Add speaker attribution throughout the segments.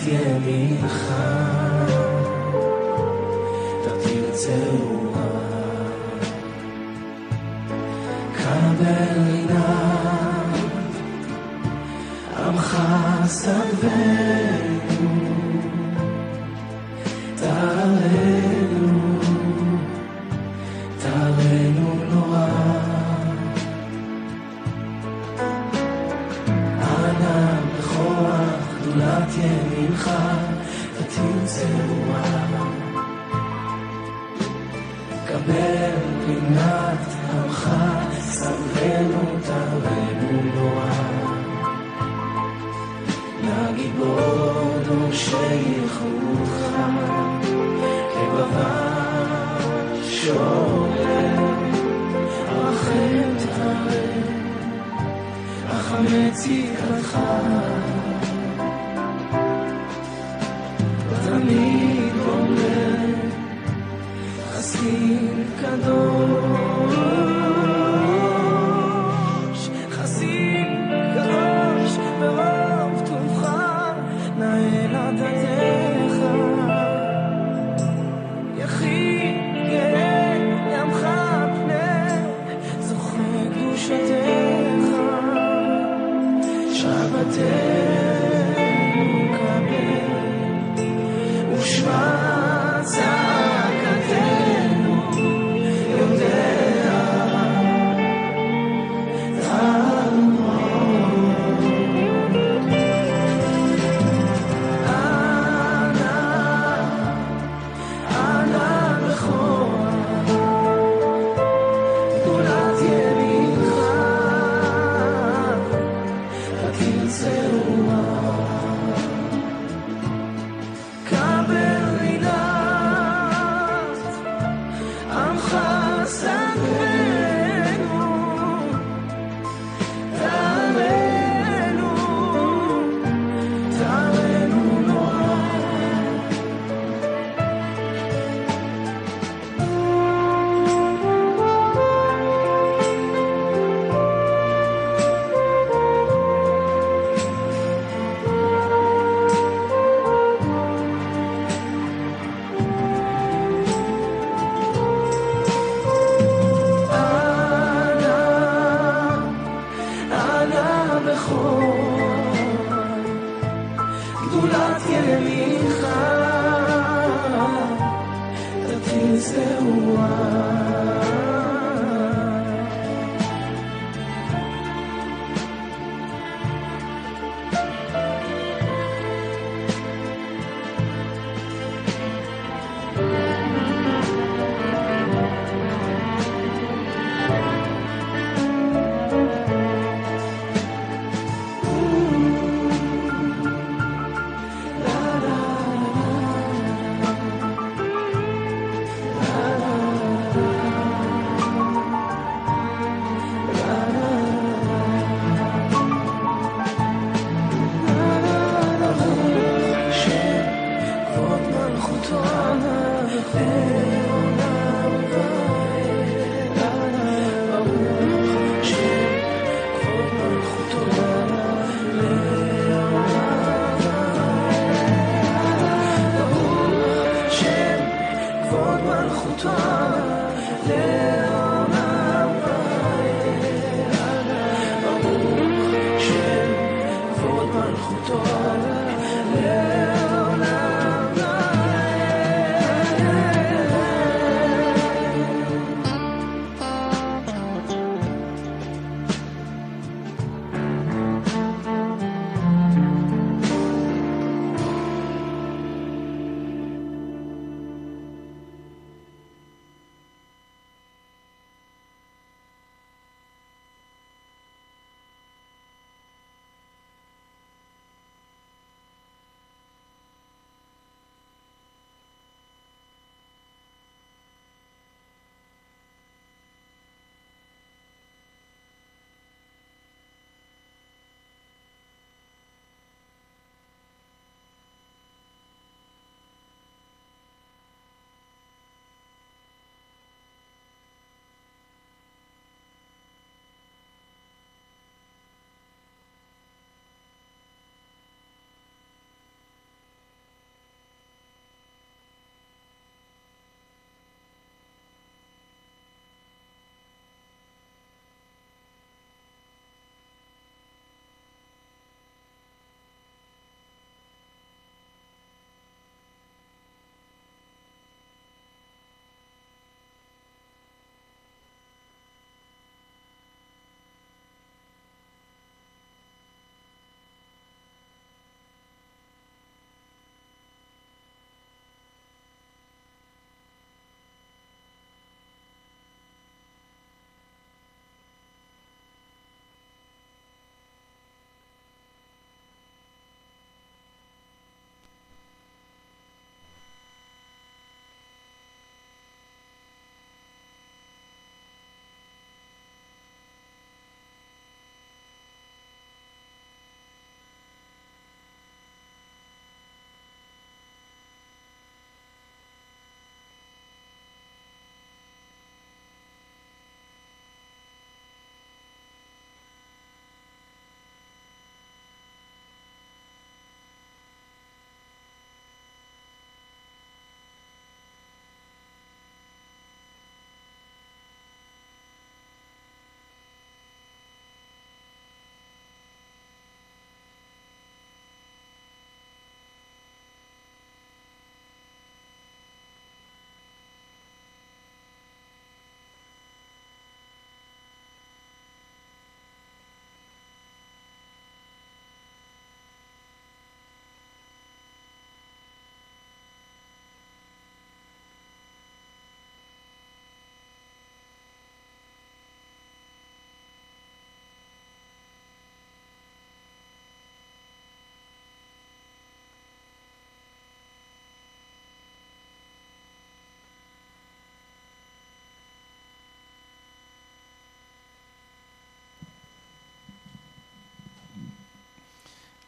Speaker 1: ימינך תתיר צרועה קבל נא עמך סבנו תרנו נורא אנא בכוח גדולת ימינך תתיר צרועה קבל פינת עמך סבנו תרנו נורא לגיבור דור שייחודך כבבא שואל רחם תערב רחמי צדקתך תמיד אומר חסיד קדוש חסיד קדוש ברוב טובך נעל עדתך יחיד גאה ימך פנה זוכה קדושתך שבתנו קבל ושמע צעקתנו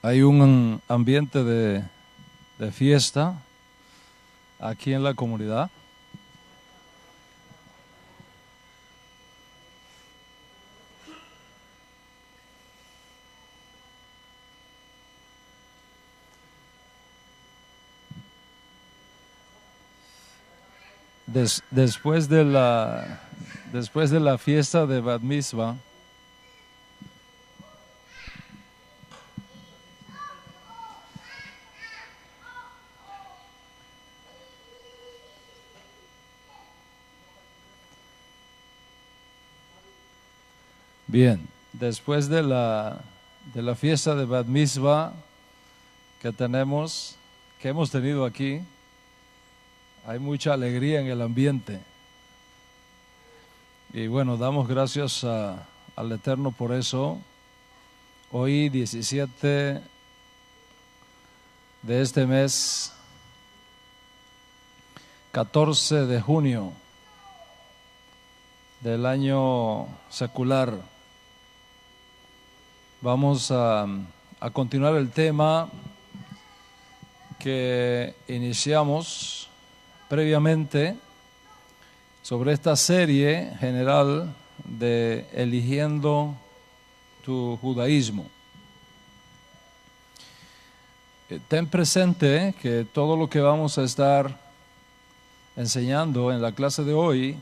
Speaker 2: Hay un ambiente de fiesta aquí en la comunidad. Después de la fiesta de Bat Mitzvah, bien, después de la fiesta de Bat Mitzvah que hemos tenido aquí, hay mucha alegría en el ambiente. Y bueno, damos gracias al Eterno por eso. Hoy, 17 de este mes, 14 de junio del año secular, vamos a continuar el tema que iniciamos previamente sobre esta serie general de Eligiendo tu Judaísmo. Ten presente que todo lo que vamos a estar enseñando en la clase de hoy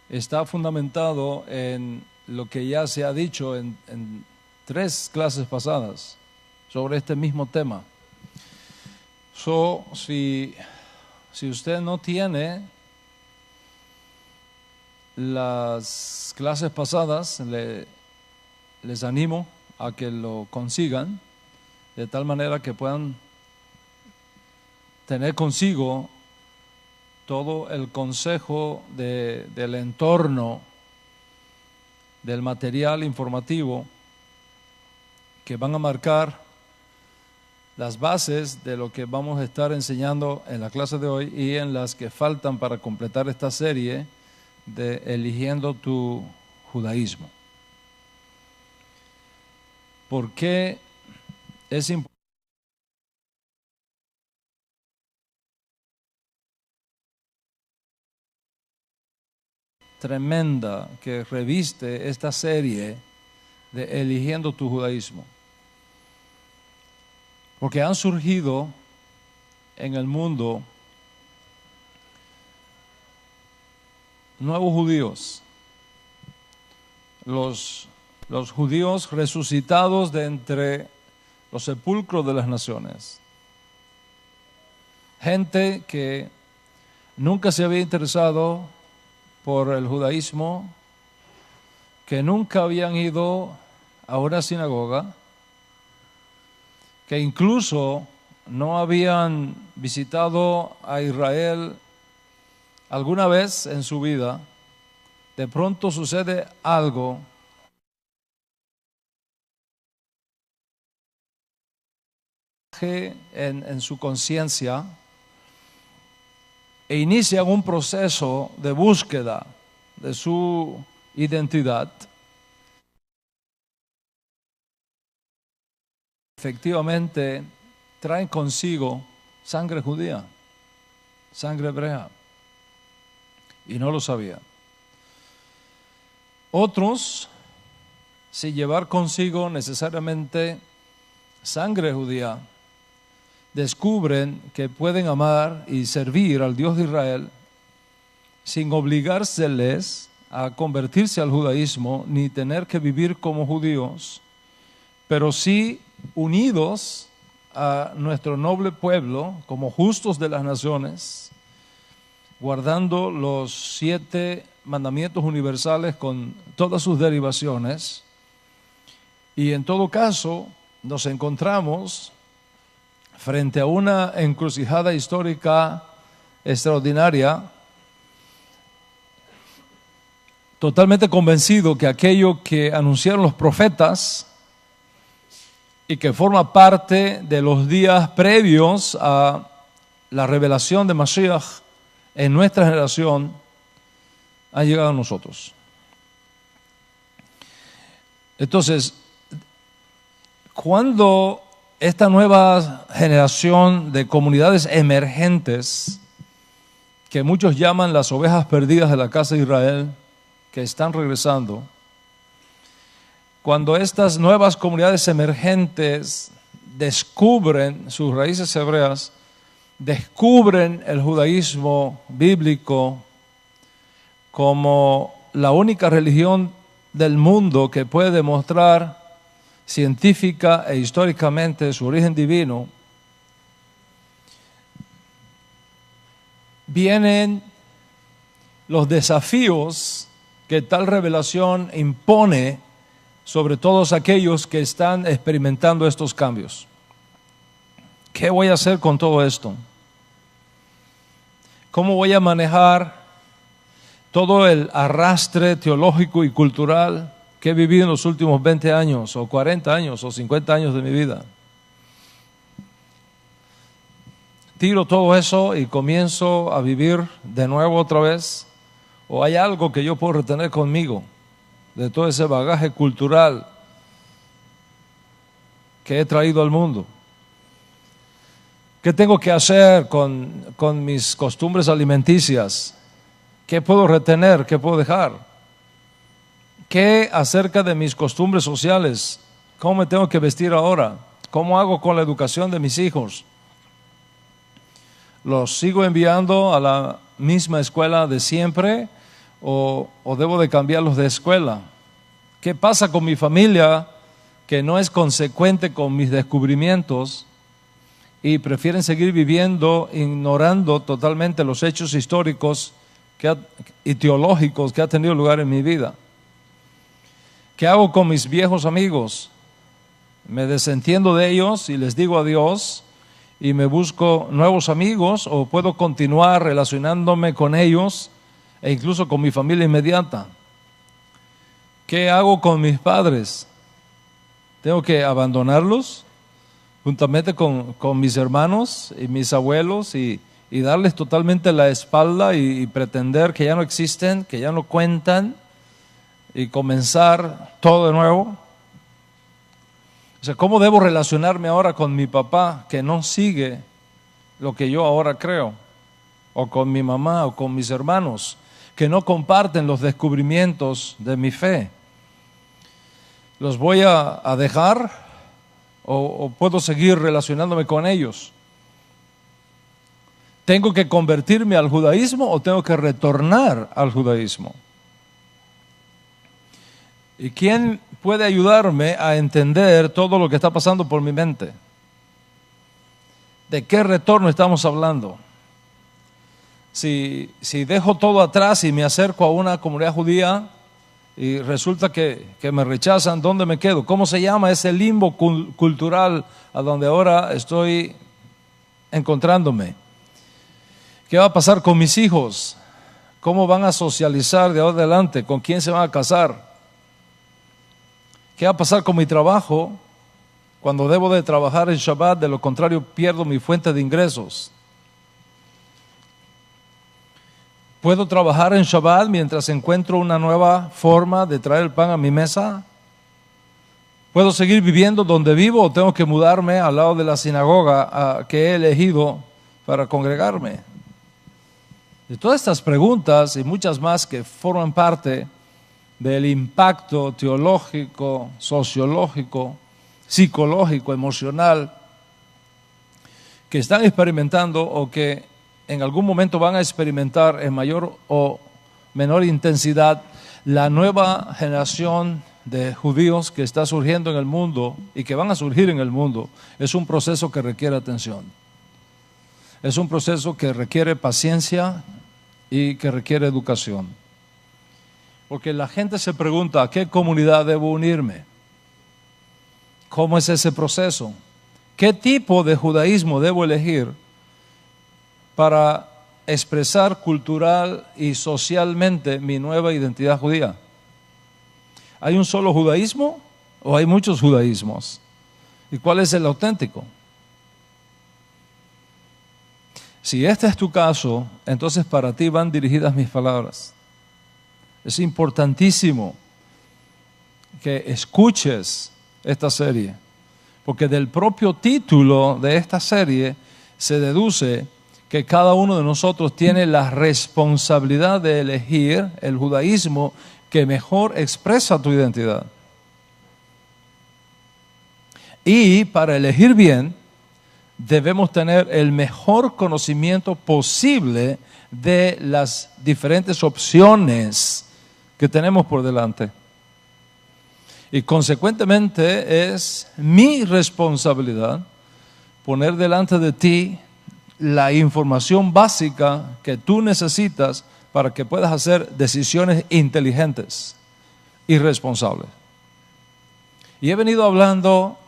Speaker 2: está fundamentado en lo que ya se ha dicho en 3 clases pasadas sobre este mismo tema. Si usted no tiene las clases pasadas, les animo a que lo consigan, de tal manera que puedan tener consigo todo el consejo del entorno, del material informativo que van a marcar las bases de lo que vamos a estar enseñando en la clase de hoy y en las que faltan para completar esta serie de Eligiendo tu Judaísmo. ¿Por qué es importante? Tremenda que reviste esta serie de Eligiendo tu Judaísmo. Porque han surgido en el mundo nuevos judíos, los judíos resucitados de entre los sepulcros de las naciones. Gente que nunca se había interesado por el judaísmo, que nunca habían ido a una sinagoga, que incluso no habían visitado a Israel alguna vez en su vida. De pronto sucede algo en su conciencia e inician un proceso de búsqueda de su identidad. Efectivamente, traen consigo sangre judía, sangre hebrea, y no lo sabían. Otros, sin llevar consigo necesariamente sangre judía, descubren que pueden amar y servir al Dios de Israel sin obligárseles a convertirse al judaísmo ni tener que vivir como judíos, pero sí unidos a nuestro noble pueblo como justos de las naciones, guardando los 7 mandamientos universales con todas sus derivaciones. Y en todo caso nos encontramos frente a una encrucijada histórica extraordinaria, totalmente convencido que aquello que anunciaron los profetas y que forma parte de los días previos a la revelación de Mashiach en nuestra generación ha llegado a nosotros. Entonces, Cuando esta nueva generación de comunidades emergentes, que muchos llaman las ovejas perdidas de la casa de Israel, que están regresando, cuando estas nuevas comunidades emergentes descubren sus raíces hebreas, descubren el judaísmo bíblico como la única religión del mundo que puede demostrar científica e históricamente su origen divino, vienen los desafíos que tal revelación impone sobre todos aquellos que están experimentando estos cambios. ¿Qué voy a hacer con todo esto? ¿Cómo voy a manejar todo el arrastre teológico y cultural que he vivido en los últimos 20 años, o 40 años, o 50 años de mi vida? ¿Tiro todo eso y comienzo a vivir de nuevo otra vez? ¿O hay algo que yo puedo retener conmigo de todo ese bagaje cultural que he traído al mundo? ¿Qué tengo que hacer con mis costumbres alimenticias? ¿Qué puedo retener? ¿Qué puedo dejar? ¿Qué acerca de mis costumbres sociales? ¿Cómo me tengo que vestir ahora? ¿Cómo hago con la educación de mis hijos? ¿Los sigo enviando a la misma escuela de siempre o debo de cambiarlos de escuela? ¿Qué pasa con mi familia que no es consecuente con mis descubrimientos y prefieren seguir viviendo ignorando totalmente los hechos históricos y teológicos que han tenido lugar en mi vida? ¿Qué hago con mis viejos amigos? ¿Me desentiendo de ellos y les digo adiós y me busco nuevos amigos, o puedo continuar relacionándome con ellos e incluso con mi familia inmediata? ¿Qué hago con mis padres? ¿Tengo que abandonarlos juntamente con mis hermanos y mis abuelos y darles totalmente la espalda y pretender que ya no existen, que ya no cuentan, y comenzar todo de nuevo? O sea, ¿cómo debo relacionarme ahora con mi papá que no sigue lo que yo ahora creo? O con mi mamá o con mis hermanos que no comparten los descubrimientos de mi fe. ¿Los voy a dejar o puedo seguir relacionándome con ellos? ¿Tengo que convertirme al judaísmo o tengo que retornar al judaísmo? ¿Y quién puede ayudarme a entender todo lo que está pasando por mi mente? ¿De qué retorno estamos hablando? Si dejo todo atrás y me acerco a una comunidad judía y resulta que me rechazan, ¿dónde me quedo? ¿Cómo se llama ese limbo cultural a donde ahora estoy encontrándome? ¿Qué va a pasar con mis hijos? ¿Cómo van a socializar de ahora en adelante? ¿Con quién se van a casar? ¿Qué va a pasar con mi trabajo cuando debo de trabajar en Shabbat? De lo contrario, pierdo mi fuente de ingresos. ¿Puedo trabajar en Shabbat mientras encuentro una nueva forma de traer el pan a mi mesa? ¿Puedo seguir viviendo donde vivo o tengo que mudarme al lado de la sinagoga que he elegido para congregarme? De todas estas preguntas y muchas más que forman parte del impacto teológico, sociológico, psicológico, emocional que están experimentando o que en algún momento van a experimentar en mayor o menor intensidad la nueva generación de judíos que está surgiendo en el mundo y que van a surgir en el mundo. Es un proceso que requiere atención. Es un proceso que requiere paciencia y que requiere educación. Porque la gente se pregunta, ¿a qué comunidad debo unirme? ¿Cómo es ese proceso? ¿Qué tipo de judaísmo debo elegir para expresar cultural y socialmente mi nueva identidad judía? ¿Hay un solo judaísmo o hay muchos judaísmos? ¿Y cuál es el auténtico? Si este es tu caso, entonces para ti van dirigidas mis palabras. Es importantísimo que escuches esta serie, porque del propio título de esta serie se deduce que cada uno de nosotros tiene la responsabilidad de elegir el judaísmo que mejor expresa tu identidad. Y para elegir bien, debemos tener el mejor conocimiento posible de las diferentes opciones que tenemos por delante. Y consecuentemente es mi responsabilidad poner delante de ti la información básica que tú necesitas para que puedas hacer decisiones inteligentes y responsables. Y he venido hablando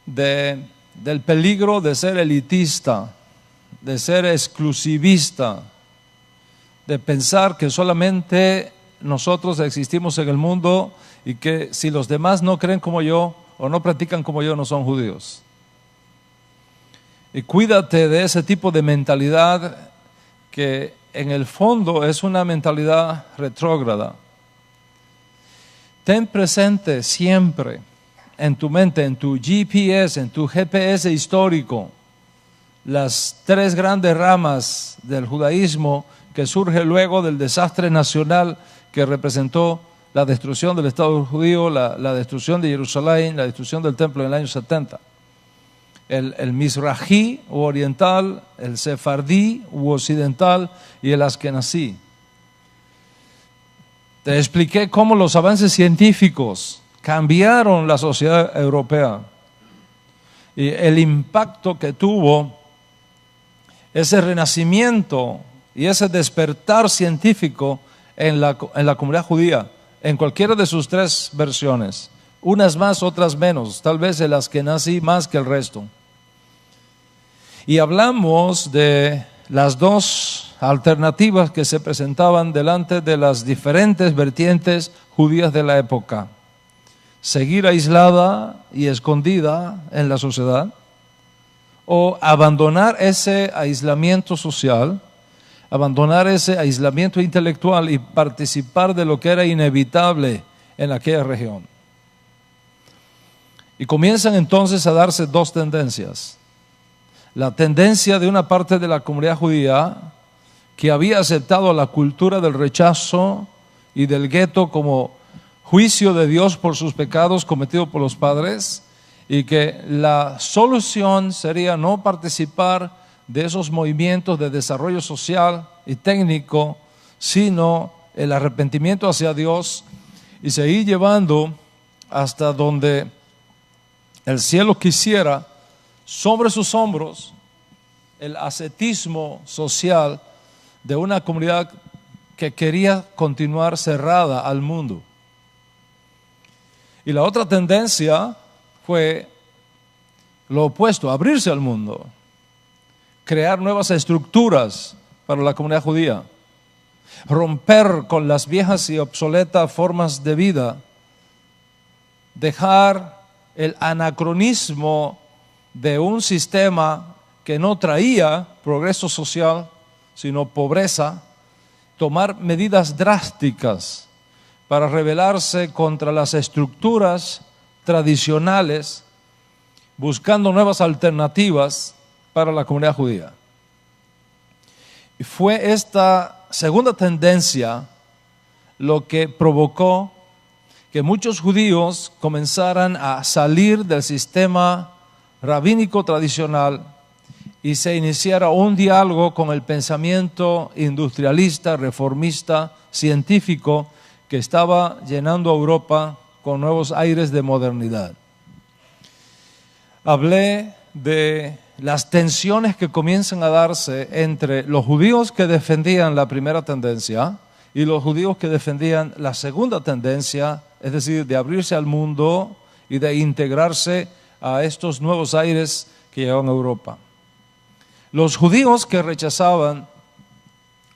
Speaker 2: del peligro de ser elitista, de ser exclusivista, de pensar que solamente nosotros existimos en el mundo y que si los demás no creen como yo o no practican como yo, no son judíos. Y cuídate de ese tipo de mentalidad que en el fondo es una mentalidad retrógrada. Ten presente siempre en tu mente, en tu GPS, en tu GPS histórico, las tres grandes ramas del judaísmo que surge luego del desastre nacional que representó la destrucción del Estado judío, la destrucción de Jerusalén, la destrucción del templo en el año 70. El Mizrahi u oriental, el Sefardí u occidental y el Askenazí. Te expliqué cómo los avances científicos cambiaron la sociedad europea y el impacto que tuvo ese renacimiento y ese despertar científico en la comunidad judía, en cualquiera de sus tres versiones, unas más, otras menos, tal vez el Askenazí más que el resto. Y hablamos de las dos alternativas que se presentaban delante de las diferentes vertientes judías de la época: seguir aislada y escondida en la sociedad, o abandonar ese aislamiento social, abandonar ese aislamiento intelectual y participar de lo que era inevitable en aquella región. Y comienzan entonces a darse dos tendencias. La tendencia de una parte de la comunidad judía que había aceptado la cultura del rechazo y del gueto como juicio de Dios por sus pecados cometidos por los padres, y que la solución sería no participar de esos movimientos de desarrollo social y técnico, sino el arrepentimiento hacia Dios y seguir llevando hasta donde el cielo quisiera sobre sus hombros el ascetismo social de una comunidad que quería continuar cerrada al mundo. Y la otra tendencia fue lo opuesto, abrirse al mundo, crear nuevas estructuras para la comunidad judía, romper con las viejas y obsoletas formas de vida, dejar el anacronismo de un sistema que no traía progreso social, sino pobreza, tomar medidas drásticas para rebelarse contra las estructuras tradicionales, buscando nuevas alternativas para la comunidad judía. Y fue esta segunda tendencia lo que provocó que muchos judíos comenzaran a salir del sistema rabínico tradicional y se iniciara un diálogo con el pensamiento industrialista, reformista, científico que estaba llenando a Europa con nuevos aires de modernidad. Hablé de las tensiones que comienzan a darse entre los judíos que defendían la primera tendencia y los judíos que defendían la segunda tendencia, es decir, de abrirse al mundo y de integrarse a estos nuevos aires que llegaban a Europa. Los judíos que rechazaban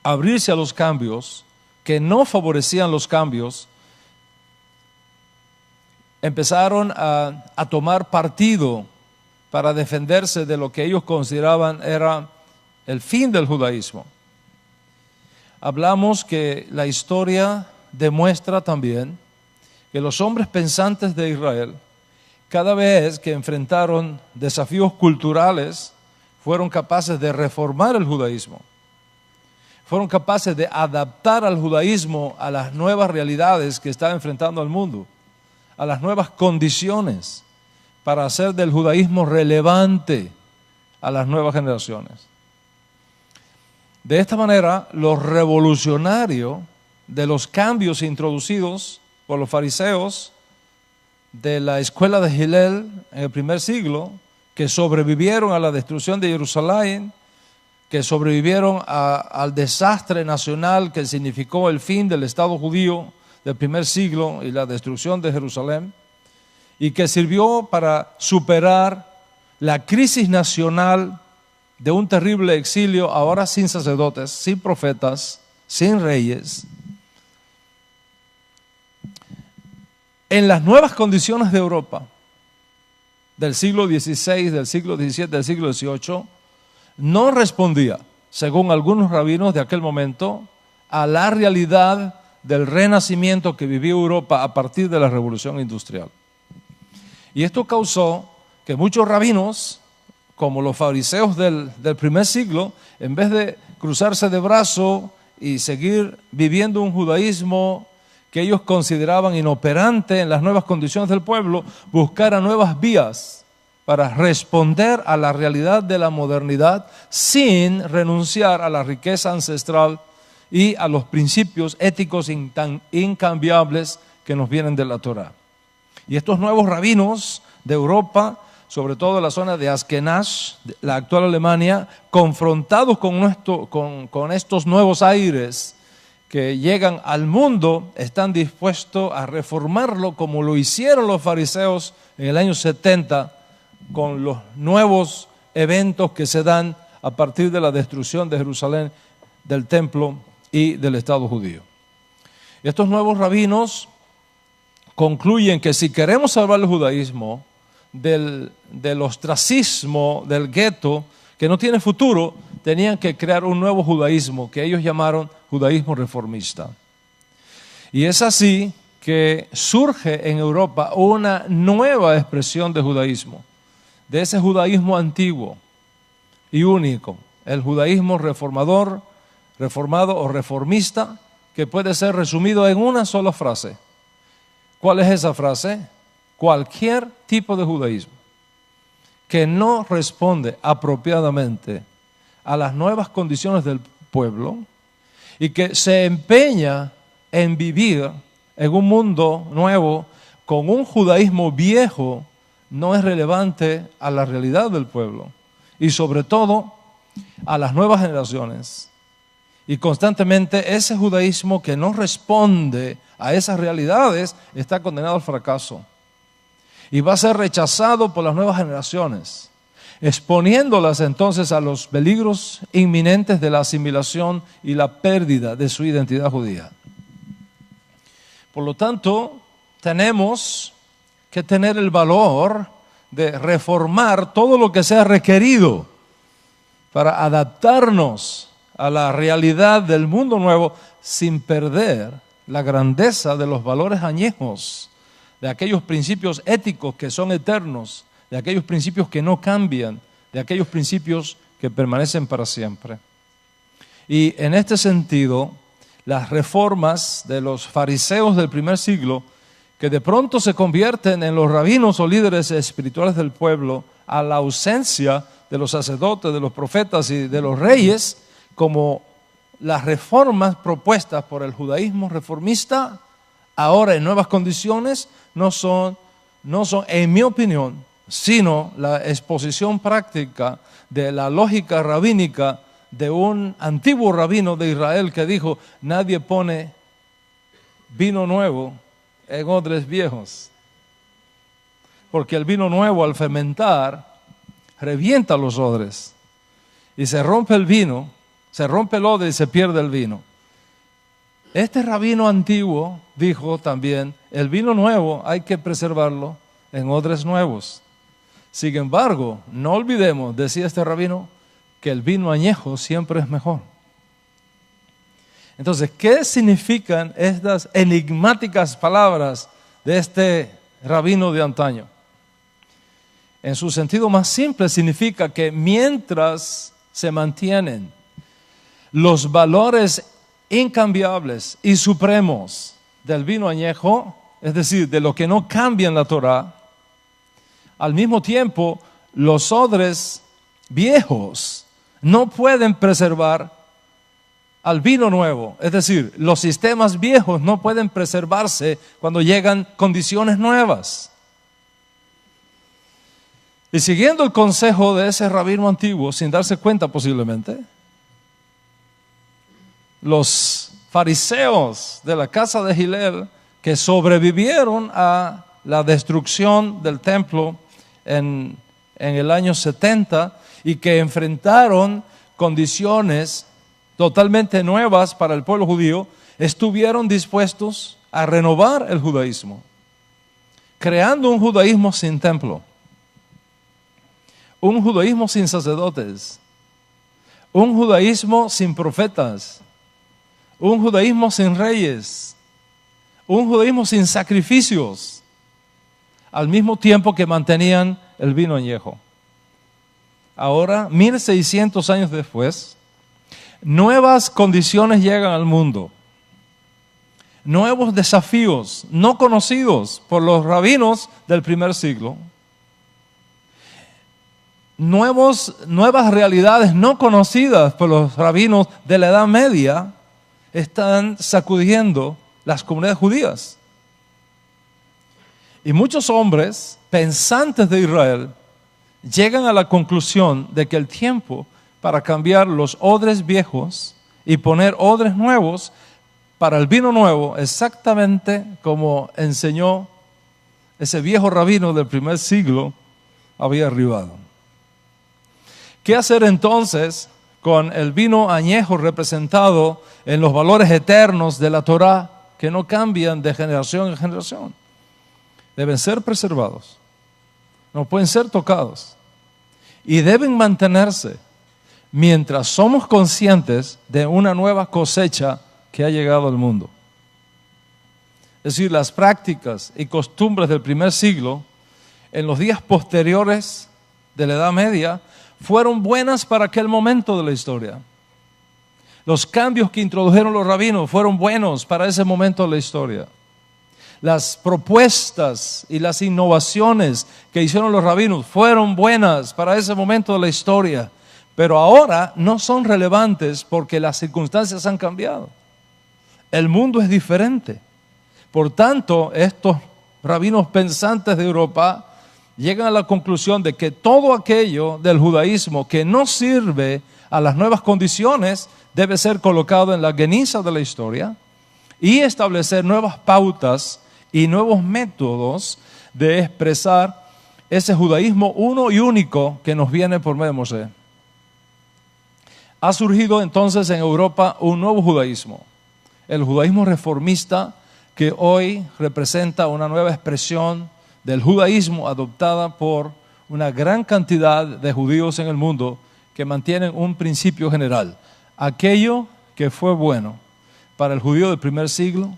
Speaker 2: abrirse a los cambios, que no favorecían los cambios, empezaron a tomar partido para defenderse de lo que ellos consideraban era el fin del judaísmo. Hablamos que la historia demuestra también que los hombres pensantes de Israel cada vez que enfrentaron desafíos culturales, fueron capaces de reformar el judaísmo. Fueron capaces de adaptar al judaísmo a las nuevas realidades que está enfrentando el mundo, a las nuevas condiciones, para hacer del judaísmo relevante a las nuevas generaciones. De esta manera, lo revolucionario de los cambios introducidos por los fariseos de la escuela de Hillel en el primer siglo, que sobrevivieron a la destrucción de Jerusalén, que sobrevivieron al desastre nacional que significó el fin del Estado judío del primer siglo y la destrucción de Jerusalén, y que sirvió para superar la crisis nacional de un terrible exilio, ahora sin sacerdotes, sin profetas, sin reyes. En las nuevas condiciones de Europa, del siglo XVI, del siglo XVII, del siglo XVIII, no respondía, según algunos rabinos de aquel momento, a la realidad del renacimiento que vivió Europa a partir de la Revolución Industrial. Y esto causó que muchos rabinos, como los fariseos del primer siglo, en vez de cruzarse de brazo y seguir viviendo un judaísmo que ellos consideraban inoperante en las nuevas condiciones del pueblo, buscaran nuevas vías para responder a la realidad de la modernidad sin renunciar a la riqueza ancestral y a los principios éticos tan incambiables que nos vienen de la Torá. Y estos nuevos rabinos de Europa, sobre todo en la zona de Askenaz, la actual Alemania, confrontados con estos nuevos aires que llegan al mundo, están dispuestos a reformarlo como lo hicieron los fariseos en el año 70 con los nuevos eventos que se dan a partir de la destrucción de Jerusalén, del templo y del Estado judío. Estos nuevos rabinos concluyen que si queremos salvar el judaísmo del ostracismo, del gueto, que no tiene futuro, tenían que crear un nuevo judaísmo que ellos llamaron judaísmo reformista. Y es así que surge en Europa una nueva expresión de judaísmo, de ese judaísmo antiguo y único, el judaísmo reformado o reformista, que puede ser resumido en una sola frase. ¿Cuál es esa frase? Cualquier tipo de judaísmo que no responde apropiadamente a las nuevas condiciones del pueblo y que se empeña en vivir en un mundo nuevo con un judaísmo viejo, no es relevante a la realidad del pueblo y sobre todo a las nuevas generaciones. Y constantemente ese judaísmo que no responde a esas realidades está condenado al fracaso y va a ser rechazado por las nuevas generaciones, exponiéndolas entonces a los peligros inminentes de la asimilación y la pérdida de su identidad judía. Por lo tanto, tenemos que tener el valor de reformar todo lo que sea requerido para adaptarnos a la realidad del mundo nuevo sin perder la grandeza de los valores añejos, de aquellos principios éticos que son eternos, de aquellos principios que no cambian, de aquellos principios que permanecen para siempre. Y en este sentido, las reformas de los fariseos del primer siglo, que de pronto se convierten en los rabinos o líderes espirituales del pueblo, a la ausencia de los sacerdotes, de los profetas y de los reyes, como las reformas propuestas por el judaísmo reformista, ahora en nuevas condiciones, no son, en mi opinión, sino la exposición práctica de la lógica rabínica de un antiguo rabino de Israel que dijo: nadie pone vino nuevo en odres viejos, porque el vino nuevo al fermentar revienta los odres y se rompe el vino, se rompe el odre y se pierde el vino. Este rabino antiguo dijo también: el vino nuevo hay que preservarlo en odres nuevos. Sin embargo, no olvidemos, decía este rabino, que el vino añejo siempre es mejor. Entonces, ¿qué significan estas enigmáticas palabras de este rabino de antaño? en su sentido más simple, significa que mientras se mantienen los valores incambiables y supremos del vino añejo, es decir, de lo que no cambia en la Torá, al mismo tiempo los odres viejos no pueden preservar al vino nuevo, es decir, los sistemas viejos no pueden preservarse cuando llegan condiciones nuevas. Y siguiendo el consejo de ese rabino antiguo, sin darse cuenta posiblemente, los fariseos de la casa de Hillel, que sobrevivieron a la destrucción del templo en el año 70 y que enfrentaron condiciones totalmente nuevas para el pueblo judío, estuvieron dispuestos a renovar el judaísmo, creando un judaísmo sin templo, un judaísmo sin sacerdotes, un judaísmo sin profetas, un judaísmo sin reyes, un judaísmo sin sacrificios, al mismo tiempo que mantenían el vino añejo. Ahora, 1600 años después, nuevas condiciones llegan al mundo, nuevos desafíos no conocidos por los rabinos del primer siglo, nuevas realidades no conocidas por los rabinos de la Edad Media están sacudiendo las comunidades judías. Y muchos hombres pensantes de Israel llegan a la conclusión de que el tiempo para cambiar los odres viejos y poner odres nuevos para el vino nuevo, exactamente como enseñó ese viejo rabino del primer siglo, había arribado. ¿Qué hacer entonces con el vino añejo representado en los valores eternos de la Torá que no cambian de generación en generación? Deben ser preservados, no pueden ser tocados y deben mantenerse mientras somos conscientes de una nueva cosecha que ha llegado al mundo. Es decir, las prácticas y costumbres del primer siglo en los días posteriores de la Edad Media fueron buenas para aquel momento de la historia. Los cambios que introdujeron los rabinos fueron buenos para ese momento de la historia. Las propuestas y las innovaciones que hicieron los rabinos fueron buenas para ese momento de la historia, pero ahora no son relevantes porque las circunstancias han cambiado. El mundo es diferente. Por tanto, estos rabinos pensantes de Europa llegan a la conclusión de que todo aquello del judaísmo que no sirve a las nuevas condiciones debe ser colocado en la geniza de la historia y establecer nuevas pautas y nuevos métodos de expresar ese judaísmo uno y único que nos viene por medio de Moisés. Ha surgido entonces en Europa un nuevo judaísmo, el judaísmo reformista, que hoy representa una nueva expresión del judaísmo adoptada por una gran cantidad de judíos en el mundo que mantienen un principio general. Aquello que fue bueno para el judío del primer siglo,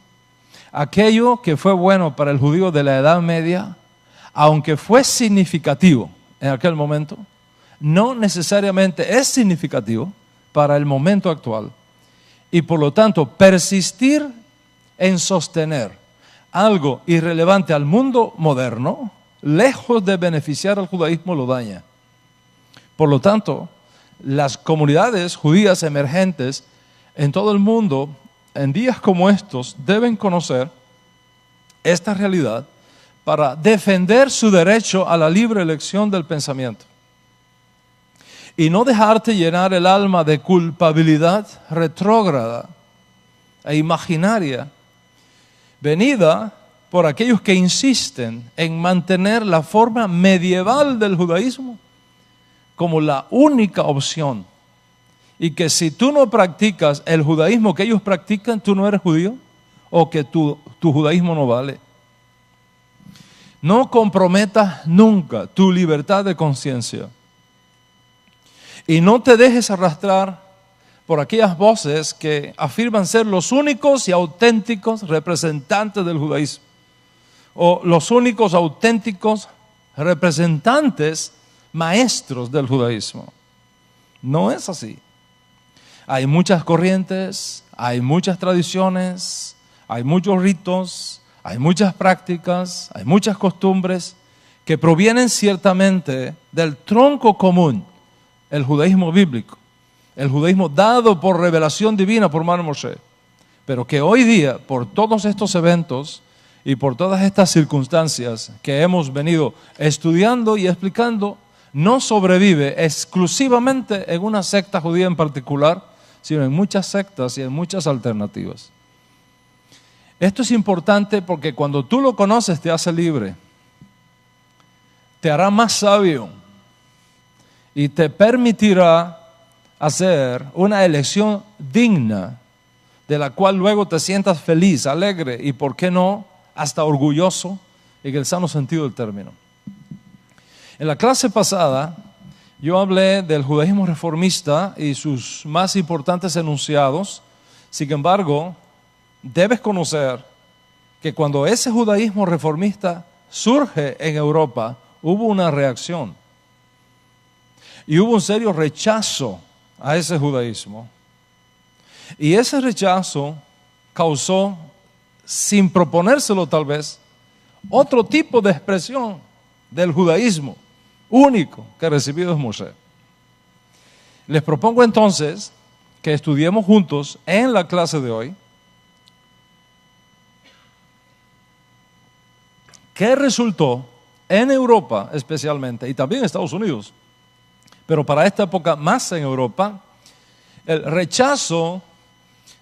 Speaker 2: aquello que fue bueno para el judío de la Edad Media, aunque fue significativo en aquel momento, no necesariamente es significativo para el momento actual. Y por lo tanto, persistir en sostener algo irrelevante al mundo moderno, lejos de beneficiar al judaísmo, lo daña. Por lo tanto, las comunidades judías emergentes en todo el mundo, en días como estos, deben conocer esta realidad para defender su derecho a la libre elección del pensamiento. Y no dejarte llenar el alma de culpabilidad retrógrada e imaginaria, venida por aquellos que insisten en mantener la forma medieval del judaísmo como la única opción. Y que si tú no practicas el judaísmo que ellos practican, tú no eres judío, o que tu judaísmo no vale. No comprometas nunca tu libertad de conciencia. Y no te dejes arrastrar por aquellas voces que afirman ser los únicos y auténticos representantes del judaísmo, o los únicos auténticos representantes maestros del judaísmo. No es así. Hay muchas corrientes, hay muchas tradiciones, hay muchos ritos, hay muchas prácticas, hay muchas costumbres que provienen ciertamente del tronco común, el judaísmo bíblico, el judaísmo dado por revelación divina por mano de Moshe, pero que hoy día, por todos estos eventos y por todas estas circunstancias que hemos venido estudiando y explicando, no sobrevive exclusivamente en una secta judía en particular, sino en muchas sectas y en muchas alternativas. Esto es importante porque cuando tú lo conoces te hace libre, te hará más sabio y te permitirá hacer una elección digna de la cual luego te sientas feliz, alegre y, ¿por qué no?, hasta orgulloso en el sano sentido del término. En la clase pasada yo hablé del judaísmo reformista y sus más importantes enunciados. Sin embargo, debes conocer que cuando ese judaísmo reformista surge en Europa, hubo una reacción y hubo un serio rechazo a ese judaísmo. Y ese rechazo causó, sin proponérselo tal vez, otro tipo de expresión del judaísmo único que recibió de Moshe. Les propongo entonces que estudiemos juntos en la clase de hoy qué resultó en Europa especialmente y también en Estados Unidos, pero para esta época más en Europa, el rechazo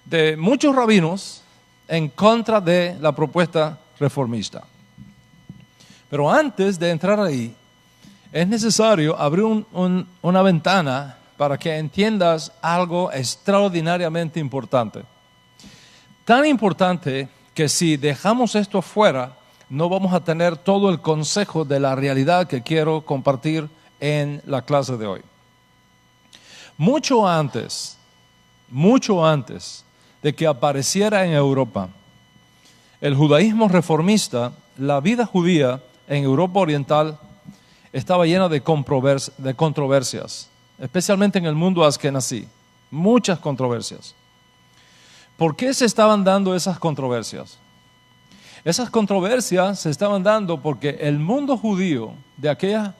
Speaker 2: de muchos rabinos en contra de la propuesta reformista. Pero antes de entrar ahí, es necesario abrir una ventana para que entiendas algo extraordinariamente importante. Tan importante que si dejamos esto fuera, no vamos a tener todo el consejo de la realidad que quiero compartir en la clase de hoy. Mucho antes de que apareciera en Europa el judaísmo reformista, la vida judía en Europa Oriental estaba llena de controversias, especialmente en el mundo askenazí, muchas controversias. ¿Por qué se estaban dando esas controversias? Esas controversias se estaban dando porque el mundo judío de aquella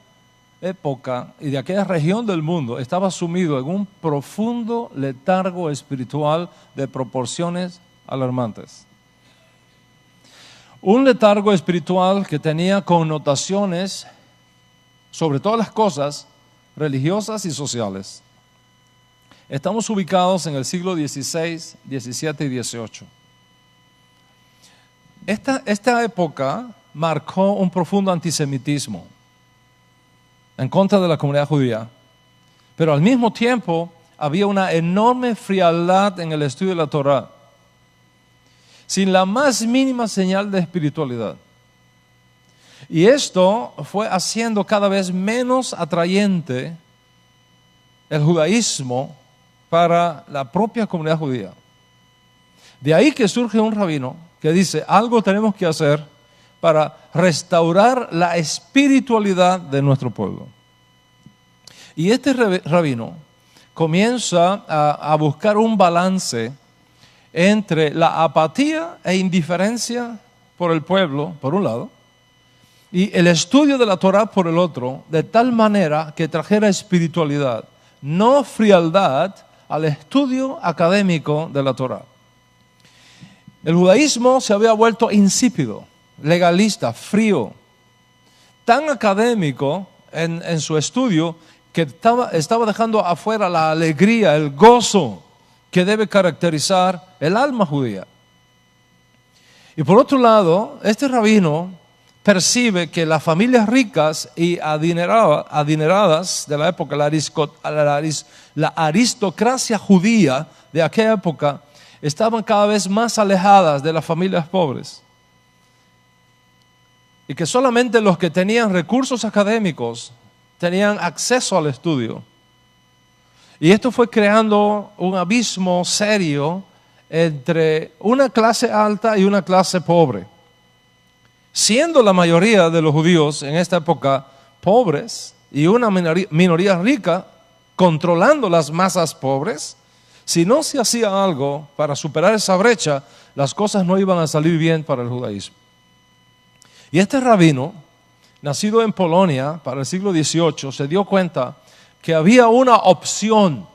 Speaker 2: época y de aquella región del mundo estaba sumido en un profundo letargo espiritual de proporciones alarmantes. Un letargo espiritual que tenía connotaciones sobre todas las cosas religiosas y sociales. Estamos ubicados en el siglo XVI, XVII y XVIII. Esta época marcó un profundo antisemitismo en contra de la comunidad judía, pero al mismo tiempo había una enorme frialdad en el estudio de la Torá, sin la más mínima señal de espiritualidad. Y esto fue haciendo cada vez menos atrayente el judaísmo para la propia comunidad judía. De ahí que surge un rabino que dice, algo tenemos que hacer para restaurar la espiritualidad de nuestro pueblo. Y este rabino comienza a buscar un balance entre la apatía e indiferencia por el pueblo, por un lado, y el estudio de la Torá por el otro, de tal manera que trajera espiritualidad, no frialdad al estudio académico de la Torá. El judaísmo se había vuelto insípido, legalista, frío, tan académico en su estudio que estaba dejando afuera la alegría, el gozo que debe caracterizar el alma judía. Y por otro lado, este rabino percibe que las familias ricas y adineradas de la época, la aristocracia judía de aquella época, estaban cada vez más alejadas de las familias pobres. Y que solamente los que tenían recursos académicos tenían acceso al estudio. Y esto fue creando un abismo serio entre una clase alta y una clase pobre. siendo la mayoría de los judíos en esta época pobres y una minoría rica controlando las masas pobres, si no se hacía algo para superar esa brecha, las cosas no iban a salir bien para el judaísmo. Y este rabino, nacido en Polonia para el siglo XVIII, se dio cuenta que había una opción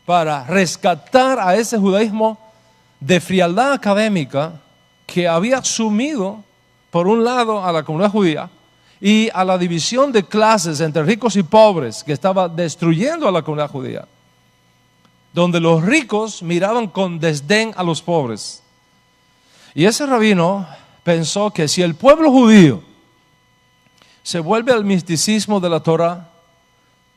Speaker 2: para rescatar a ese judaísmo de frialdad académica que había sumido, por un lado, a la comunidad judía y a la división de clases entre ricos y pobres que estaba destruyendo a la comunidad judía, donde los ricos miraban con desdén a los pobres. Y ese rabino pensó que si el pueblo judío se vuelve al misticismo de la Torah,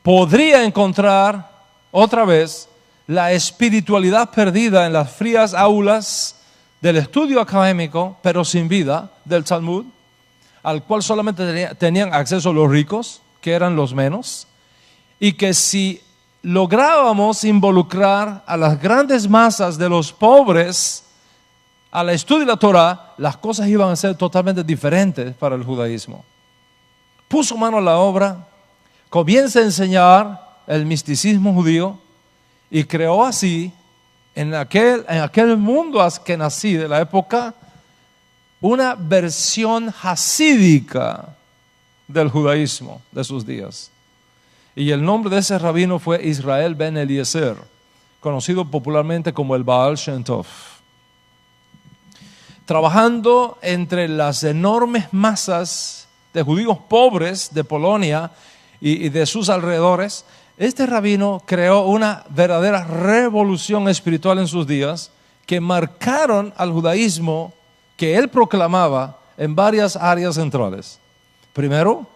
Speaker 2: podría encontrar otra vez la espiritualidad perdida en las frías aulas del estudio académico, pero sin vida, del Talmud, al cual solamente tenían acceso los ricos, que eran los menos, y que si lográbamos involucrar a las grandes masas de los pobres al estudio de la Torah, las cosas iban a ser totalmente diferentes para el judaísmo. Puso mano a la obra, comienza a enseñar el misticismo judío y creó así, en aquel mundo askenazí de la época, una versión hasídica del judaísmo de sus días. Y el nombre de ese rabino fue Israel ben Eliezer, conocido popularmente como el Baal Shem Tov. Trabajando entre las enormes masas de judíos pobres de Polonia y de sus alrededores, este rabino creó una verdadera revolución espiritual en sus días que marcaron al judaísmo que él proclamaba en varias áreas centrales. Primero,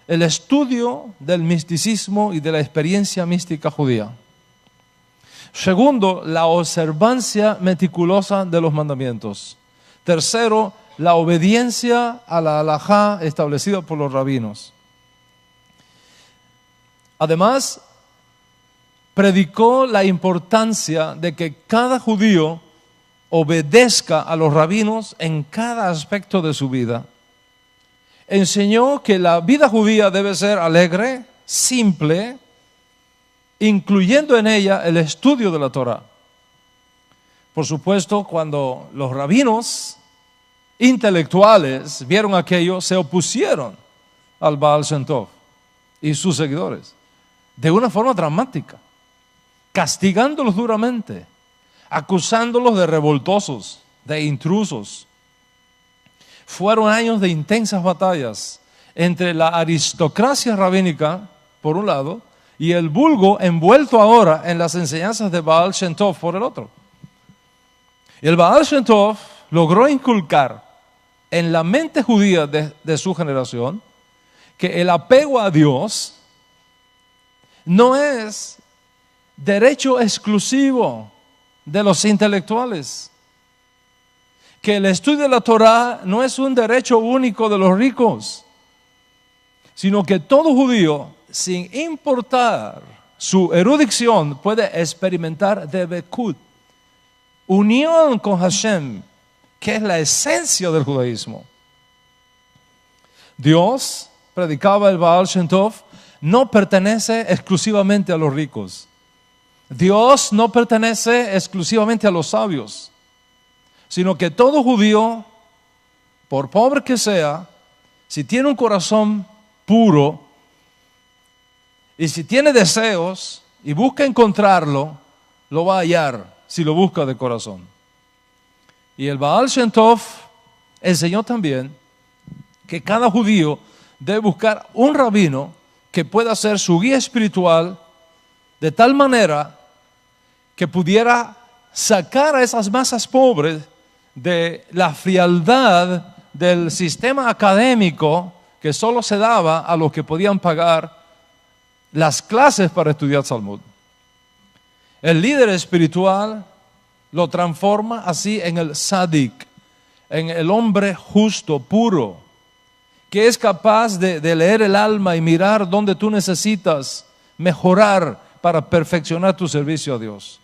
Speaker 2: el estudio del misticismo y de la experiencia mística judía. Segundo, la observancia meticulosa de los mandamientos. Tercero, la obediencia a la halajá establecida por los rabinos. Además, predicó la importancia de que cada judío obedezca a los rabinos en cada aspecto de su vida. Enseñó que la vida judía debe ser alegre, simple, incluyendo en ella el estudio de la Torah. Por supuesto, cuando los rabinos intelectuales vieron aquello, se opusieron al Baal Shem Tov y sus seguidores de una forma dramática, castigándolos duramente, acusándolos de revoltosos, de intrusos. Fueron años de intensas batallas entre la aristocracia rabínica, por un lado, y el vulgo envuelto ahora en las enseñanzas de Baal Shem Tov, por el otro. Y el Baal Shem Tov logró inculcar en la mente judía de su generación que el apego a Dios no es derecho exclusivo de los intelectuales, que el estudio de la Torah no es un derecho único de los ricos, sino que todo judío, sin importar su erudición, puede experimentar debekut, unión con Hashem, que es la esencia del judaísmo. Dios, predicaba el Baal Shem Tov, no pertenece exclusivamente a los ricos. Dios no pertenece exclusivamente a los sabios, sino que todo judío, por pobre que sea, si tiene un corazón puro y si tiene deseos y busca encontrarlo, lo va a hallar si lo busca de corazón. Y el Baal Shem Tov enseñó también que cada judío debe buscar un rabino que pueda ser su guía espiritual, de tal manera que pudiera sacar a esas masas pobres de la frialdad del sistema académico que solo se daba a los que podían pagar las clases para estudiar Talmud. El líder espiritual lo transforma así en el Sadik, en el hombre justo, puro, que es capaz de leer el alma y mirar dónde tú necesitas mejorar para perfeccionar tu servicio a Dios.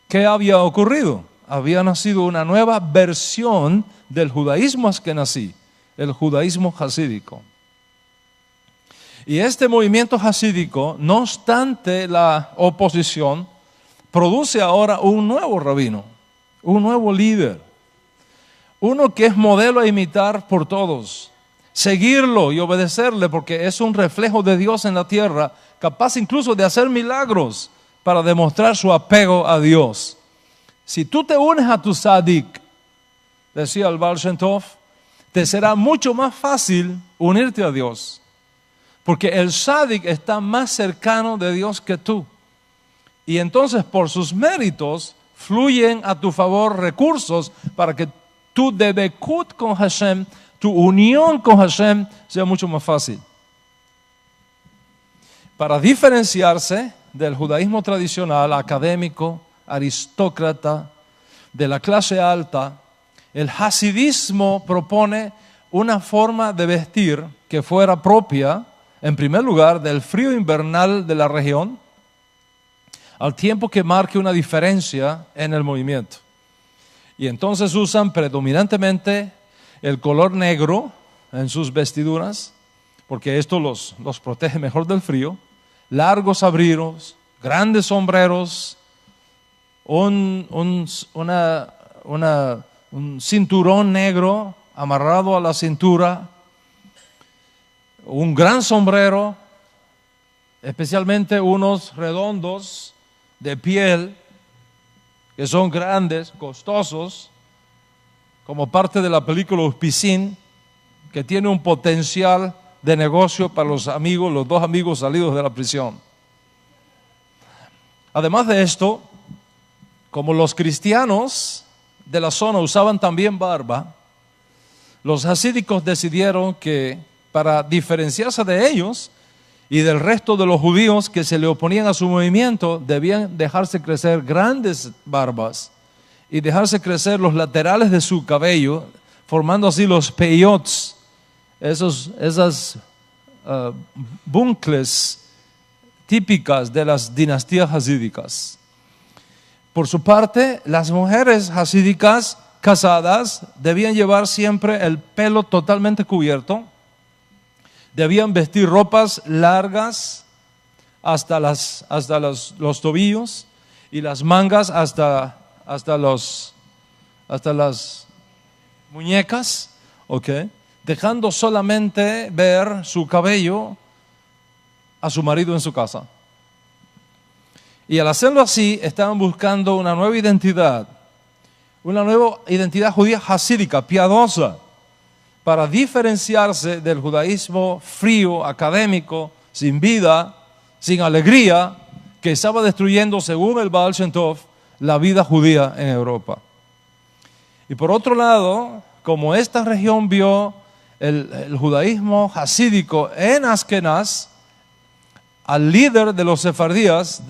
Speaker 2: ¿Qué había ocurrido? Había nacido una nueva versión del judaísmo askenazí, el judaísmo hasídico. Y este movimiento hasídico, no obstante la oposición, produce ahora un nuevo rabino, un nuevo líder, uno que es modelo a imitar por todos, seguirlo y obedecerle porque es un reflejo de Dios en la tierra, capaz incluso de hacer milagros para demostrar su apego a Dios. Si tú te unes a tu Sadik, decía el Baal Shem Tov, te será mucho más fácil unirte a Dios, porque el Sadik está más cercano de Dios que tú. Y entonces por sus méritos fluyen a tu favor recursos para que tu debekut con Hashem, tu unión con Hashem sea mucho más fácil. Para diferenciarse del judaísmo tradicional, académico, aristócrata, de la clase alta, el hasidismo propone una forma de vestir que fuera propia, en primer lugar, del frío invernal de la región, al tiempo que marque una diferencia en el movimiento. Y entonces usan predominantemente el color negro en sus vestiduras, porque esto los protege mejor del frío, largos abrigos, grandes sombreros, un cinturón negro amarrado a la cintura, un gran sombrero, especialmente unos redondos de piel, que son grandes, costosos, como parte de la película Uspicín, que tiene un potencial de negocio para los dos amigos salidos de la prisión. Además de esto, como los cristianos de la zona usaban también barba, los hasídicos decidieron que para diferenciarse de ellos y del resto de los judíos que se le oponían a su movimiento, debían dejarse crecer grandes barbas y dejarse crecer los laterales de su cabello, formando así los peyots, esas bucles típicas de las dinastías hasídicas. Por su parte, las mujeres hasídicas casadas debían llevar siempre el pelo totalmente cubierto, debían vestir ropas largas hasta los tobillos y las mangas hasta las muñecas, ¿okay? Dejando solamente ver su cabello a su marido en su casa. Y al hacerlo así, estaban buscando una nueva identidad judía hasídica, piadosa, para diferenciarse del judaísmo frío, académico, sin vida, sin alegría, que estaba destruyendo, según el Baal Shem Tov, la vida judía en Europa. Y por otro lado, como esta región vio el judaísmo hasídico en Askenaz, al líder de los sefardíes,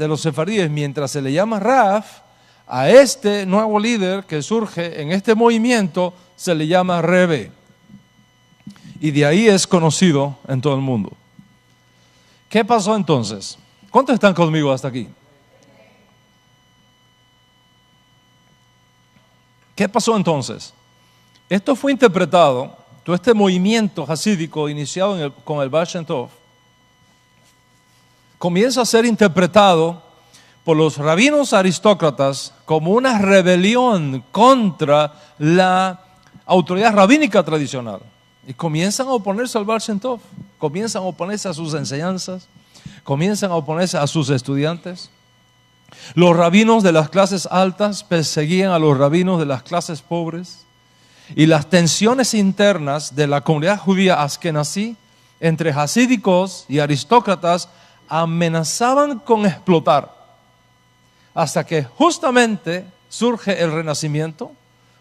Speaker 2: mientras se le llama Raf, a este nuevo líder que surge en este movimiento se le llama Rebe. Y de ahí es conocido en todo el mundo. ¿Qué pasó entonces? ¿Cuántos están conmigo hasta aquí? ¿Qué pasó entonces? Esto fue interpretado, todo este movimiento hasídico iniciado con el Baal Shem Tov, comienza a ser interpretado por los rabinos aristócratas como una rebelión contra la autoridad rabínica tradicional. Y comienzan a oponerse al Baal Shem Tov, comienzan a oponerse a sus enseñanzas, comienzan a oponerse a sus estudiantes. Los rabinos de las clases altas perseguían a los rabinos de las clases pobres. Y las tensiones internas de la comunidad judía askenazí entre hasídicos y aristócratas amenazaban con explotar, hasta que justamente surge el Renacimiento,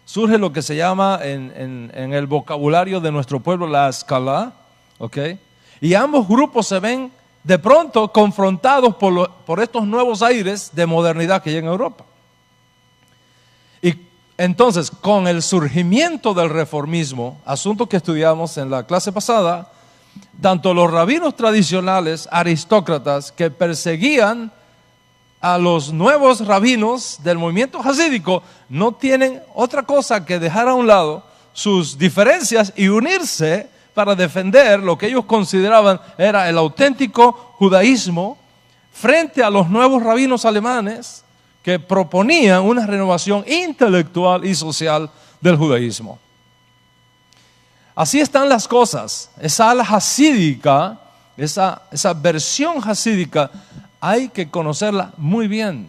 Speaker 2: surge lo que se llama en el vocabulario de nuestro pueblo la escala, ¿okay? Y ambos grupos se ven de pronto confrontados por estos nuevos aires de modernidad que hay en Europa. Y entonces, con el surgimiento del reformismo, asunto que estudiamos en la clase pasada, tanto los rabinos tradicionales, aristócratas, que perseguían a los nuevos rabinos del movimiento hasídico, no tienen otra cosa que dejar a un lado sus diferencias y unirse para defender lo que ellos consideraban era el auténtico judaísmo frente a los nuevos rabinos alemanes que proponían una renovación intelectual y social del judaísmo. Así están las cosas. Esa ala hasídica, esa versión hasídica, hay que conocerla muy bien.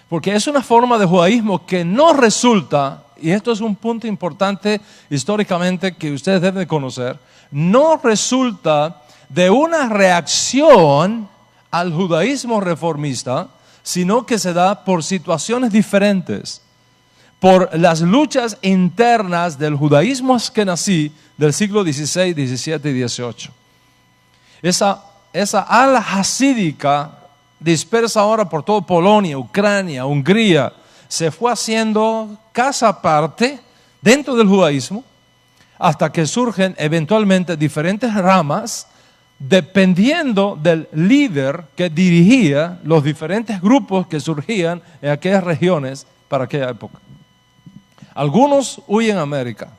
Speaker 2: Porque es una forma de judaísmo que no resulta, y esto es un punto importante históricamente que ustedes deben de conocer, no resulta de una reacción al judaísmo reformista, sino que se da por situaciones diferentes, por las luchas internas del judaísmo askenazí del siglo XVI, XVII y XVIII. Esa ala hasídica dispersa ahora por toda Polonia, Ucrania, Hungría, se fue haciendo casa aparte dentro del judaísmo hasta que surgen eventualmente diferentes ramas dependiendo del líder que dirigía los diferentes grupos que surgían en aquellas regiones para aquella época. Algunos huyen a América,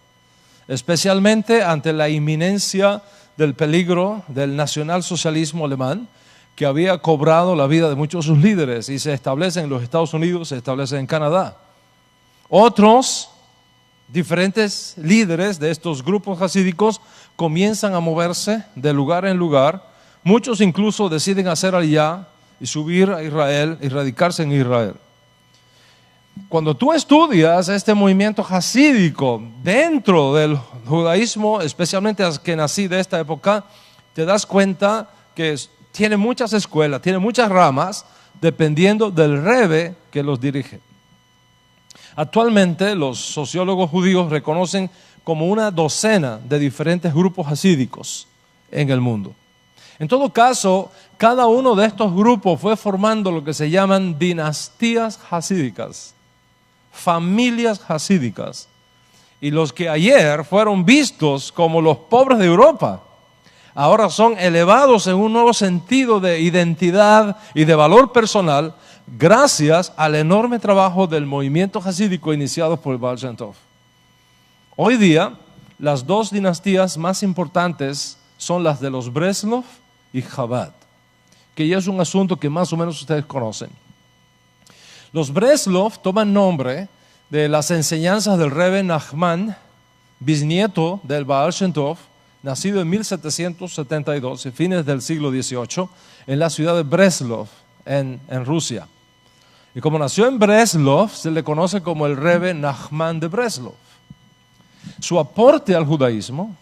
Speaker 2: especialmente ante la inminencia del peligro del nacionalsocialismo alemán que había cobrado la vida de muchos de sus líderes y se establecen en los Estados Unidos, se establecen en Canadá. Otros diferentes líderes de estos grupos hasídicos comienzan a moverse de lugar en lugar. Muchos incluso deciden hacer aliyá y subir a Israel y radicarse en Israel. Cuando tú estudias este movimiento hasídico dentro del judaísmo, especialmente askenazí de esta época, te das cuenta que tiene muchas escuelas, tiene muchas ramas, dependiendo del rebbe que los dirige. Actualmente los sociólogos judíos reconocen como una docena de diferentes grupos hasídicos en el mundo. En todo caso, cada uno de estos grupos fue formando lo que se llaman dinastías hasídicas, familias hasídicas. Y los que ayer fueron vistos como los pobres de Europa, ahora son elevados en un nuevo sentido de identidad y de valor personal gracias al enorme trabajo del movimiento hasídico iniciado por el Baal Shem Tov. Hoy día, las dos dinastías más importantes son las de los Breslov y Chabad, que ya es un asunto que más o menos ustedes conocen. Los Breslov toman nombre de las enseñanzas del Rebbe Nachman, bisnieto del Baal Shem Tov, nacido en 1772, a fines del siglo XVIII, en la ciudad de Breslov, en Rusia. Y como nació en Breslov, se le conoce como el Rebbe Nachman de Breslov. Su aporte al judaísmo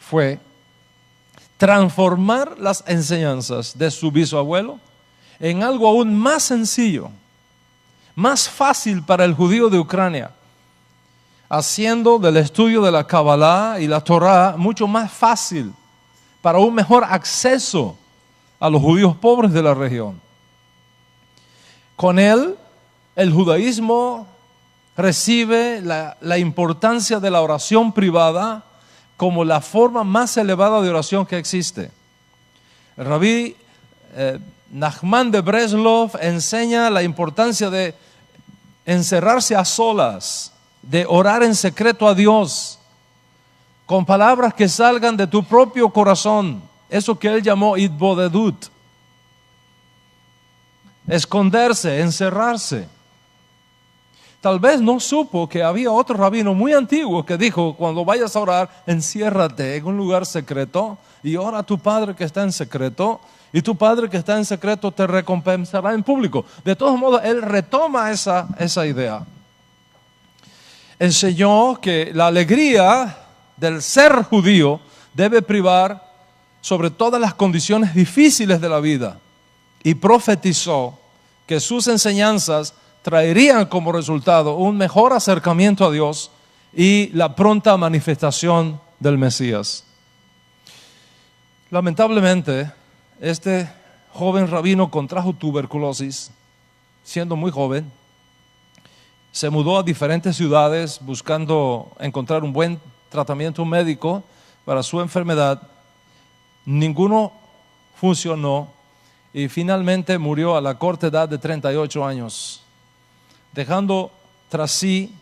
Speaker 2: fue transformar las enseñanzas de su bisabuelo en algo aún más sencillo, más fácil para el judío de Ucrania, haciendo del estudio de la Kabbalah y la Torah mucho más fácil para un mejor acceso a los judíos pobres de la región. Con él, el judaísmo recibe la importancia de la oración privada como la forma más elevada de oración que existe. El rabí Nachman de Breslov enseña la importancia de encerrarse a solas, de orar en secreto a Dios, con palabras que salgan de tu propio corazón, eso que él llamó itbodedut, esconderse, encerrarse. Tal vez no supo que había otro rabino muy antiguo que dijo, cuando vayas a orar, enciérrate en un lugar secreto y ora a tu Padre que está en secreto, y tu Padre que está en secreto te recompensará en público. De todos modos, él retoma esa idea. Enseñó que la alegría del ser judío debe privar sobre todas las condiciones difíciles de la vida, y profetizó que sus enseñanzas traerían como resultado un mejor acercamiento a Dios y la pronta manifestación del Mesías. Lamentablemente, este joven rabino contrajo tuberculosis, siendo muy joven. Se mudó a diferentes ciudades buscando encontrar un buen tratamiento médico para su enfermedad. Ninguno funcionó y finalmente murió a la corta edad de 38 años, dejando tras sí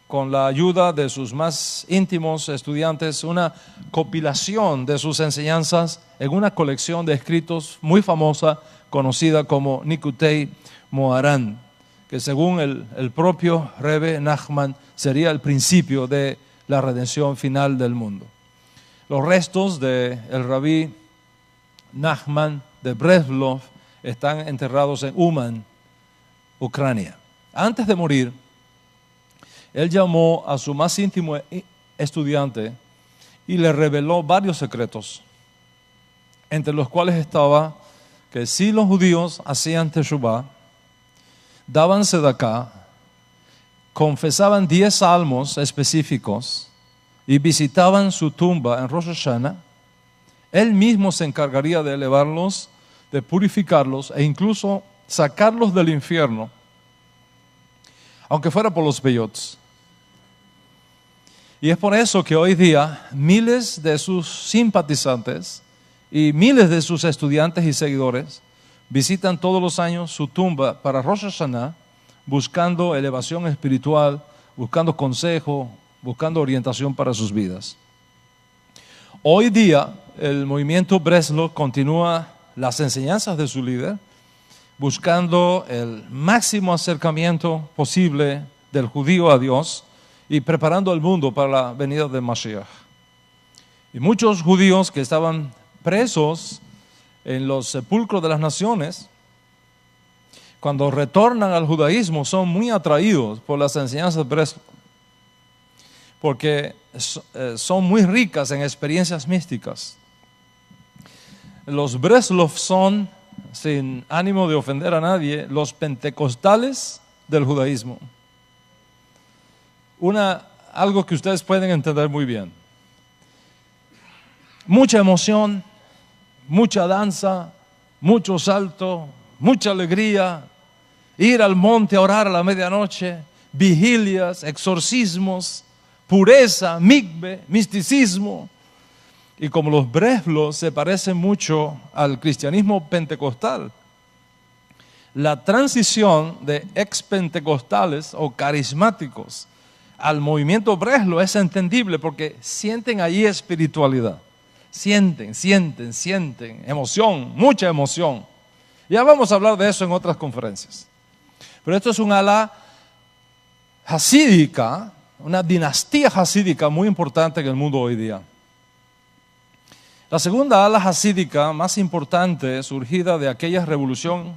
Speaker 2: con la ayuda de sus más íntimos estudiantes, una compilación de sus enseñanzas en una colección de escritos muy famosa, conocida como Nikutei Moharan, que según el propio Rebbe Nachman sería el principio de la redención final del mundo. Los restos del rabí Nachman de Breslov están enterrados en Uman, Ucrania. Antes de morir, él llamó a su más íntimo estudiante y le reveló varios secretos, entre los cuales estaba que si los judíos hacían teshuvá, daban sedaká, confesaban 10 salmos específicos y visitaban su tumba en Rosh Hashanah, él mismo se encargaría de elevarlos, de purificarlos e incluso sacarlos del infierno, aunque fuera por los peyotes. Y es por eso que hoy día miles de sus simpatizantes y miles de sus estudiantes y seguidores visitan todos los años su tumba para Rosh Hashanah, buscando elevación espiritual, buscando consejo, buscando orientación para sus vidas. Hoy día el movimiento Breslov continúa las enseñanzas de su líder, buscando el máximo acercamiento posible del judío a Dios y preparando el mundo para la venida de Mashiach. Y muchos judíos que estaban presos en los sepulcros de las naciones, cuando retornan al judaísmo, son muy atraídos por las enseñanzas de Breslov, porque son muy ricas en experiencias místicas. Los Breslov son, sin ánimo de ofender a nadie, los pentecostales del judaísmo. Algo que ustedes pueden entender muy bien. Mucha emoción, mucha danza, mucho salto, mucha alegría, ir al monte a orar a la medianoche, vigilias, exorcismos, pureza, mikve, misticismo. Y como los Breslov se parecen mucho al cristianismo pentecostal, la transición de ex-pentecostales o carismáticos al movimiento Breslov es entendible porque sienten allí espiritualidad. Sienten emoción, mucha emoción. Ya vamos a hablar de eso en otras conferencias. Pero esto es un ala hasídica, una dinastía hasídica muy importante en el mundo hoy día. La segunda ala hasídica más importante, surgida de aquella revolución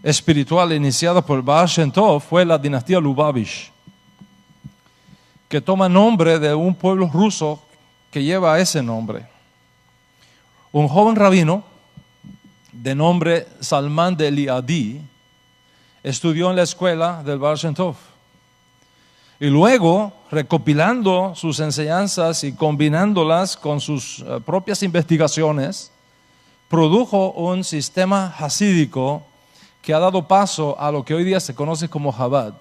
Speaker 2: espiritual iniciada por Baal Shem Tov, fue la dinastía Lubavitch, que toma nombre de un pueblo ruso que lleva ese nombre. Un joven rabino de nombre Salman de Liadi estudió en la escuela del Baal Shem Tov. Y luego, recopilando sus enseñanzas y combinándolas con sus propias investigaciones, produjo un sistema hasídico que ha dado paso a lo que hoy día se conoce como Chabad.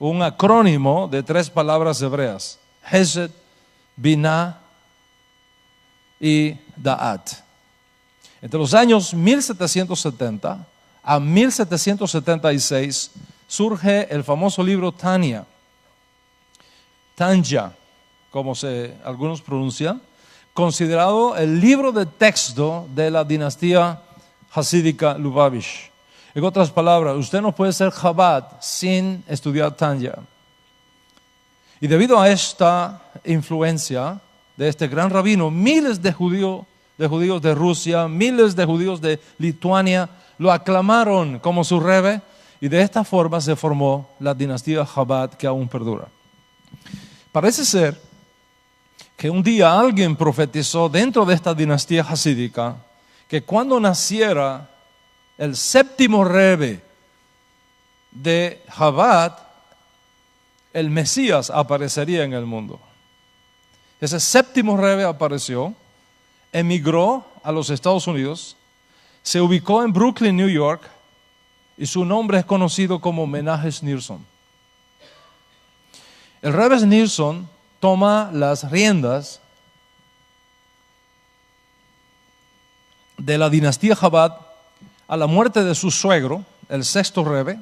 Speaker 2: Un acrónimo de 3 palabras hebreas: Hesed, Binah y Da'at. Entre los años 1770 a 1776 surge el famoso libro Tanya, como algunos pronuncian, considerado el libro de texto de la dinastía hasídica Lubavitch. En otras palabras, usted no puede ser Chabad sin estudiar Tanya. Y debido a esta influencia de este gran rabino, miles de judíos de Rusia, miles de judíos de Lituania lo aclamaron como su rebbe, y de esta forma se formó la dinastía Chabad, que aún perdura. Parece ser que un día alguien profetizó dentro de esta dinastía hasídica que cuando naciera el 7º rebbe de Chabad, el Mesías aparecería en el mundo. Ese 7º rebbe apareció, emigró a los Estados Unidos, se ubicó en Brooklyn, New York, y su nombre es conocido como Menachem Schneerson. El rebbe Schneerson toma las riendas de la dinastía Chabad a la muerte de su suegro, el 6º rebbe,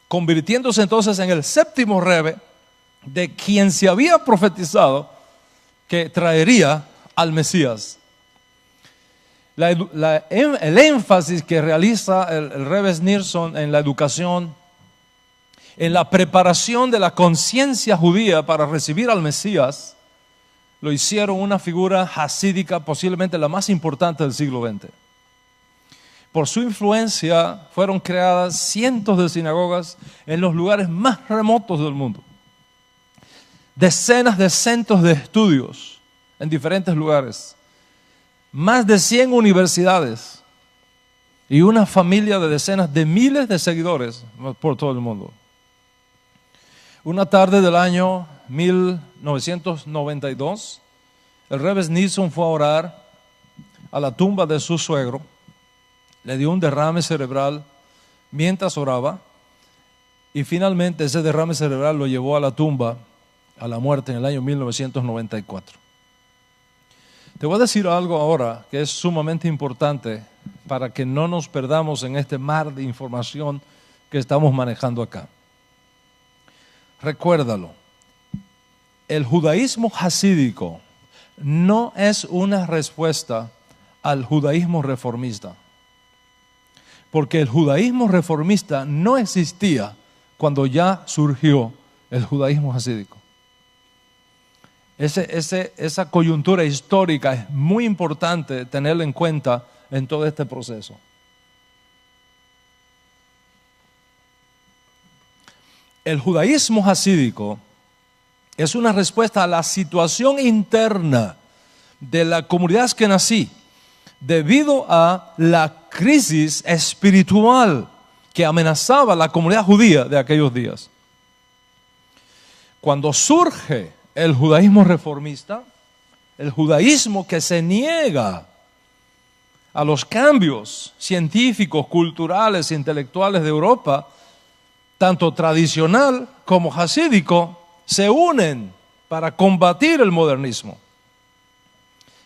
Speaker 2: convirtiéndose entonces en el séptimo Rebbe, de quien se había profetizado que traería al Mesías. El énfasis que realiza el Rebbe Schneerson en la educación, en la preparación de la conciencia judía para recibir al Mesías, lo hicieron una figura hasídica, posiblemente la más importante del siglo XX. Por su influencia fueron creadas cientos de sinagogas en los lugares más remotos del mundo. Decenas de centros de estudios en diferentes lugares. Más de 100 universidades. Y una familia de decenas de miles de seguidores por todo el mundo. Una tarde del año 1992, el Rebbe Schneerson fue a orar a la tumba de su suegro. Le dio un derrame cerebral mientras oraba y finalmente ese derrame cerebral lo llevó a la tumba, a la muerte en el año 1994. Te voy a decir algo ahora que es sumamente importante para que no nos perdamos en este mar de información que estamos manejando acá. Recuérdalo, el judaísmo hasídico no es una respuesta al judaísmo reformista. Porque el judaísmo reformista no existía cuando ya surgió el judaísmo hasídico. Esa coyuntura histórica es muy importante tenerla en cuenta en todo este proceso. El judaísmo hasídico es una respuesta a la situación interna de la comunidad askenazí debido a la crisis espiritual que amenazaba a la comunidad judía de aquellos días. Cuando surge el judaísmo reformista, el judaísmo que se niega a los cambios científicos, culturales e intelectuales de Europa, tanto tradicional como hasídico, se unen para combatir el modernismo.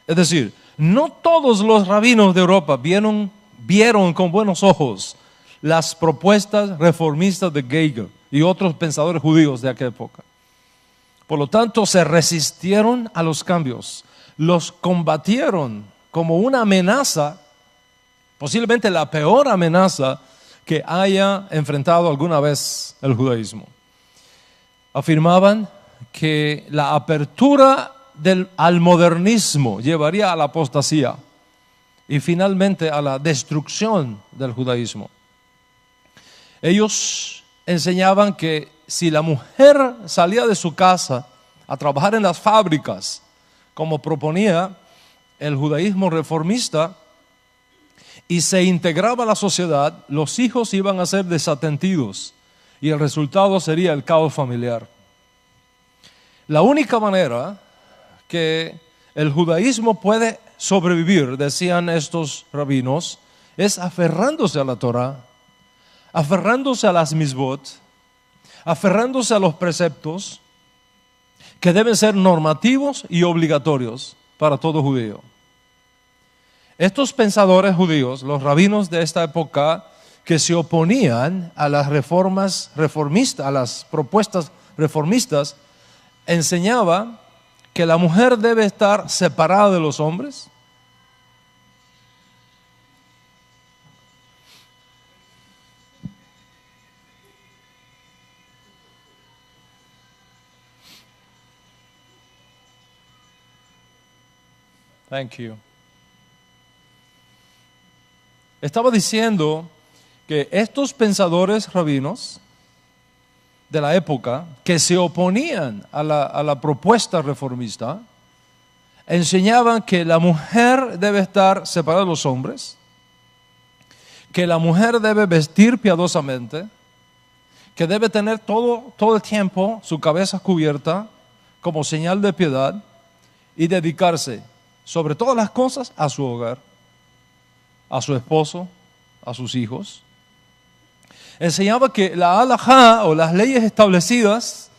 Speaker 2: Es decir, no todos los rabinos de Europa vieron con buenos ojos las propuestas reformistas de Hegel y otros pensadores judíos de aquella época. Por lo tanto, se resistieron a los cambios, los combatieron como una amenaza, posiblemente la peor amenaza que haya enfrentado alguna vez el judaísmo. Afirmaban que la apertura al modernismo llevaría a la apostasía y finalmente a la destrucción del judaísmo. Ellos enseñaban que si la mujer salía de su casa a trabajar en las fábricas, como proponía el judaísmo reformista, y se integraba a la sociedad, los hijos iban a ser desatendidos y el resultado sería el caos familiar. La única manera que el judaísmo puede sobrevivir, decían estos rabinos, es aferrándose a la Torah, aferrándose a las misbot, aferrándose a los preceptos que deben ser normativos y obligatorios para todo judío. Estos pensadores judíos, los rabinos de esta época, que se oponían a las reformas reformistas, a las propuestas reformistas, enseñaba que la mujer debe estar separada de los hombres, Thank you. Estaba diciendo que estos pensadores rabinos de la época que se oponían a la propuesta reformista enseñaban que la mujer debe estar separada de los hombres, que la mujer debe vestir piadosamente, que debe tener todo el tiempo su cabeza cubierta como señal de piedad y dedicarse sobre todas las cosas a su hogar, a su esposo, a sus hijos. Enseñaba que la halajá o las leyes establecidas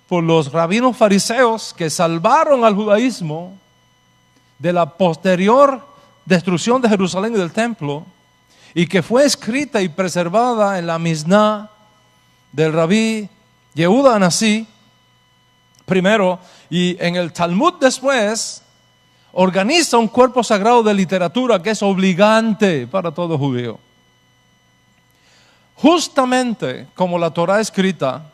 Speaker 2: por los rabinos fariseos que salvaron al judaísmo de la posterior destrucción de Jerusalén y del templo, y que fue escrita y preservada en la Misná del rabí Yehuda Anasí, primero, y en el Talmud después, organiza un cuerpo sagrado de literatura que es obligante para todo judío. Justamente como la Torá escrita,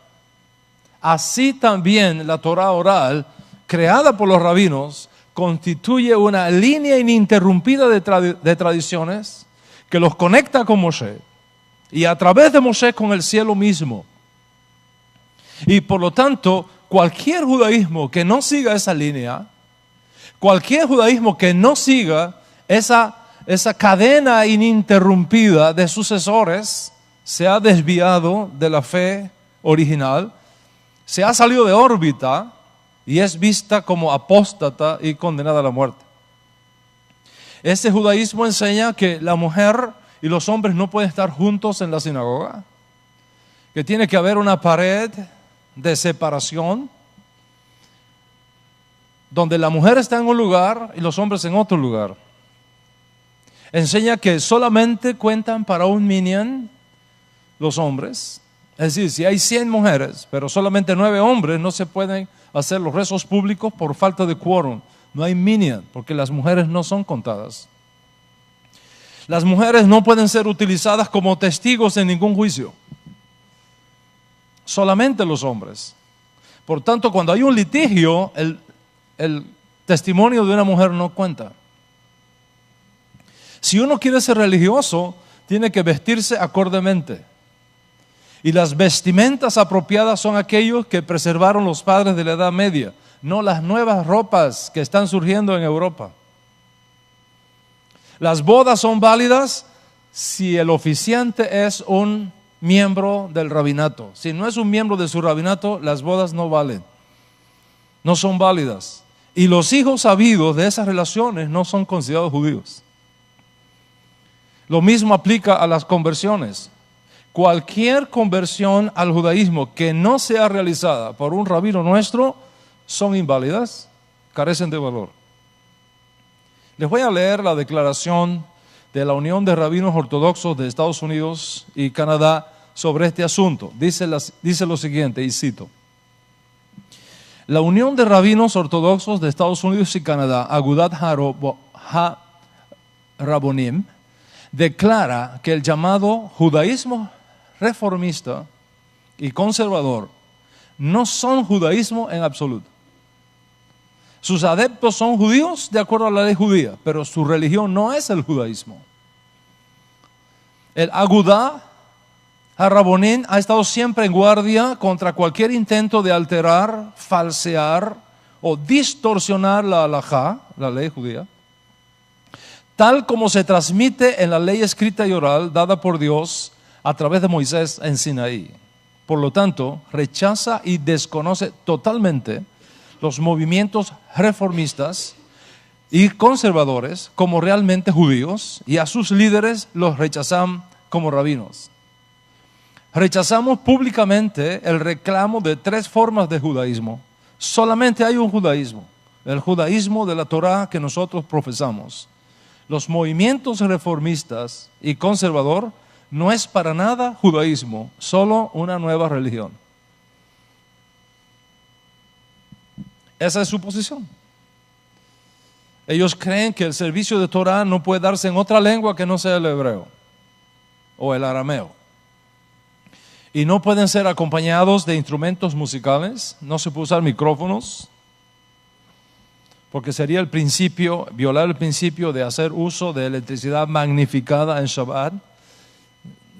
Speaker 2: así también la Torá oral, creada por los rabinos, constituye una línea ininterrumpida de tradiciones que los conecta con Moshe y a través de Moshe con el cielo mismo. Y por lo tanto, cualquier judaísmo que no siga esa línea, cualquier judaísmo que no siga esa cadena ininterrumpida de sucesores, se ha desviado de la fe original, se ha salido de órbita y es vista como apóstata y condenada a la muerte. Este judaísmo enseña que la mujer y los hombres no pueden estar juntos en la sinagoga, que tiene que haber una pared de separación, donde la mujer está en un lugar y los hombres en otro lugar. Enseña que solamente cuentan para un minyan los hombres. Es decir, si hay 100 mujeres, pero solamente 9 hombres, no se pueden hacer los rezos públicos por falta de quórum. No hay minyan, porque las mujeres no son contadas. Las mujeres no pueden ser utilizadas como testigos en ningún juicio. Solamente los hombres. Por tanto, cuando hay un litigio, el testimonio de una mujer no cuenta. Si uno quiere ser religioso, tiene que vestirse acordemente. Y las vestimentas apropiadas son aquellos que preservaron los padres de la Edad Media, no las nuevas ropas que están surgiendo en Europa. Las bodas son válidas si el oficiante es un miembro del rabinato. Si no es un miembro de su rabinato, las bodas no valen, no son válidas. Y los hijos habidos de esas relaciones no son considerados judíos. Lo mismo aplica a las conversiones. Cualquier conversión al judaísmo que no sea realizada por un rabino nuestro son inválidas, carecen de valor. Les voy a leer la declaración de la Unión de Rabinos Ortodoxos de Estados Unidos y Canadá sobre este asunto. Dice lo siguiente, y cito: la Unión de Rabinos Ortodoxos de Estados Unidos y Canadá, Agudat HaRabbonim, declara que el llamado judaísmo reformista y conservador no son judaísmo en absoluto. Sus adeptos son judíos de acuerdo a la ley judía, pero su religión no es el judaísmo. El Agudat HaRabbonim ha estado siempre en guardia contra cualquier intento de alterar, falsear o distorsionar la halajá, la ley judía, tal como se transmite en la ley escrita y oral dada por Dios a través de Moisés en Sinaí. Por lo tanto, rechaza y desconoce totalmente los movimientos reformistas y conservadores como realmente judíos, y a sus líderes los rechazan como rabinos. Rechazamos públicamente el reclamo de 3 formas de judaísmo. Solamente hay un judaísmo, el judaísmo de la Torá que nosotros profesamos. Los movimientos reformistas y conservador no es para nada judaísmo, solo una nueva religión. Esa es su posición. Ellos creen que el servicio de Torah no puede darse en otra lengua que no sea el hebreo o el arameo. Y no pueden ser acompañados de instrumentos musicales, no se puede usar micrófonos, porque sería violar el principio de hacer uso de electricidad magnificada en Shabbat.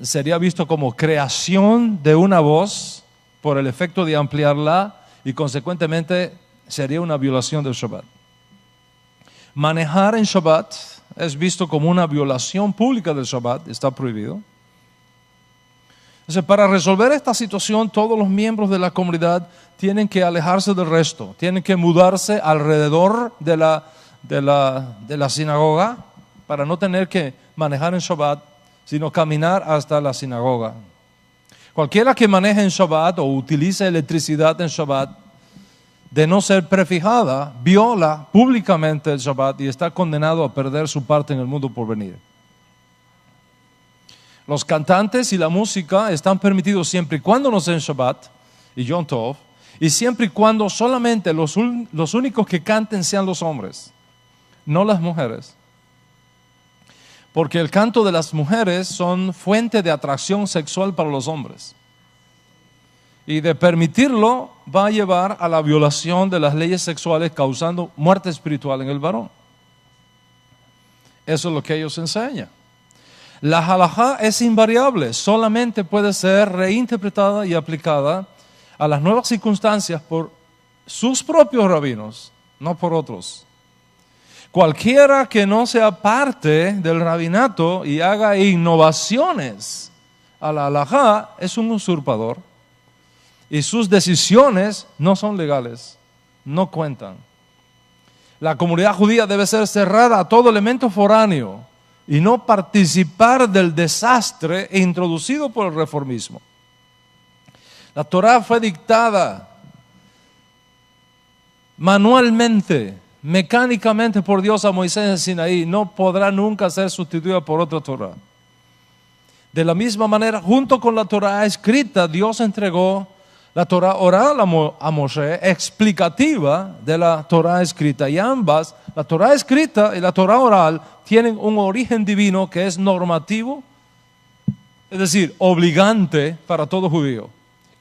Speaker 2: Sería visto como creación de una voz por el efecto de ampliarla y consecuentemente sería una violación del Shabbat. Manejar en Shabbat es visto como una violación pública del Shabbat, está prohibido. Entonces, para resolver esta situación, todos los miembros de la comunidad tienen que alejarse del resto, tienen que mudarse alrededor de la sinagoga para no tener que manejar en Shabbat, sino caminar hasta la sinagoga. Cualquiera que maneje en Shabbat o utilice electricidad en Shabbat, de no ser prefijada, viola públicamente el Shabbat y está condenado a perder su parte en el mundo por venir. Los cantantes y la música están permitidos siempre y cuando no sean Shabbat y Yom Tov, y siempre y cuando solamente los únicos que canten sean los hombres, no las mujeres. Porque el canto de las mujeres son fuente de atracción sexual para los hombres. Y de permitirlo va a llevar a la violación de las leyes sexuales, causando muerte espiritual en el varón. Eso es lo que ellos enseñan. La halajá es invariable, solamente puede ser reinterpretada y aplicada a las nuevas circunstancias por sus propios rabinos, no por otros. Cualquiera que no sea parte del rabinato y haga innovaciones a la halajá es un usurpador, y sus decisiones no son legales, no cuentan. La comunidad judía debe ser cerrada a todo elemento foráneo y no participar del desastre introducido por el reformismo. La Torá fue dictada manualmente, mecánicamente por Dios a Moisés en Sinaí. No podrá nunca ser sustituida por otra Torá. De la misma manera, junto con la Torá escrita, Dios entregó la Torá oral a Moshe, explicativa de la Torá escrita. Y ambas, la Torá escrita y la Torá oral, tienen un origen divino que es normativo, es decir, obligante para todo judío.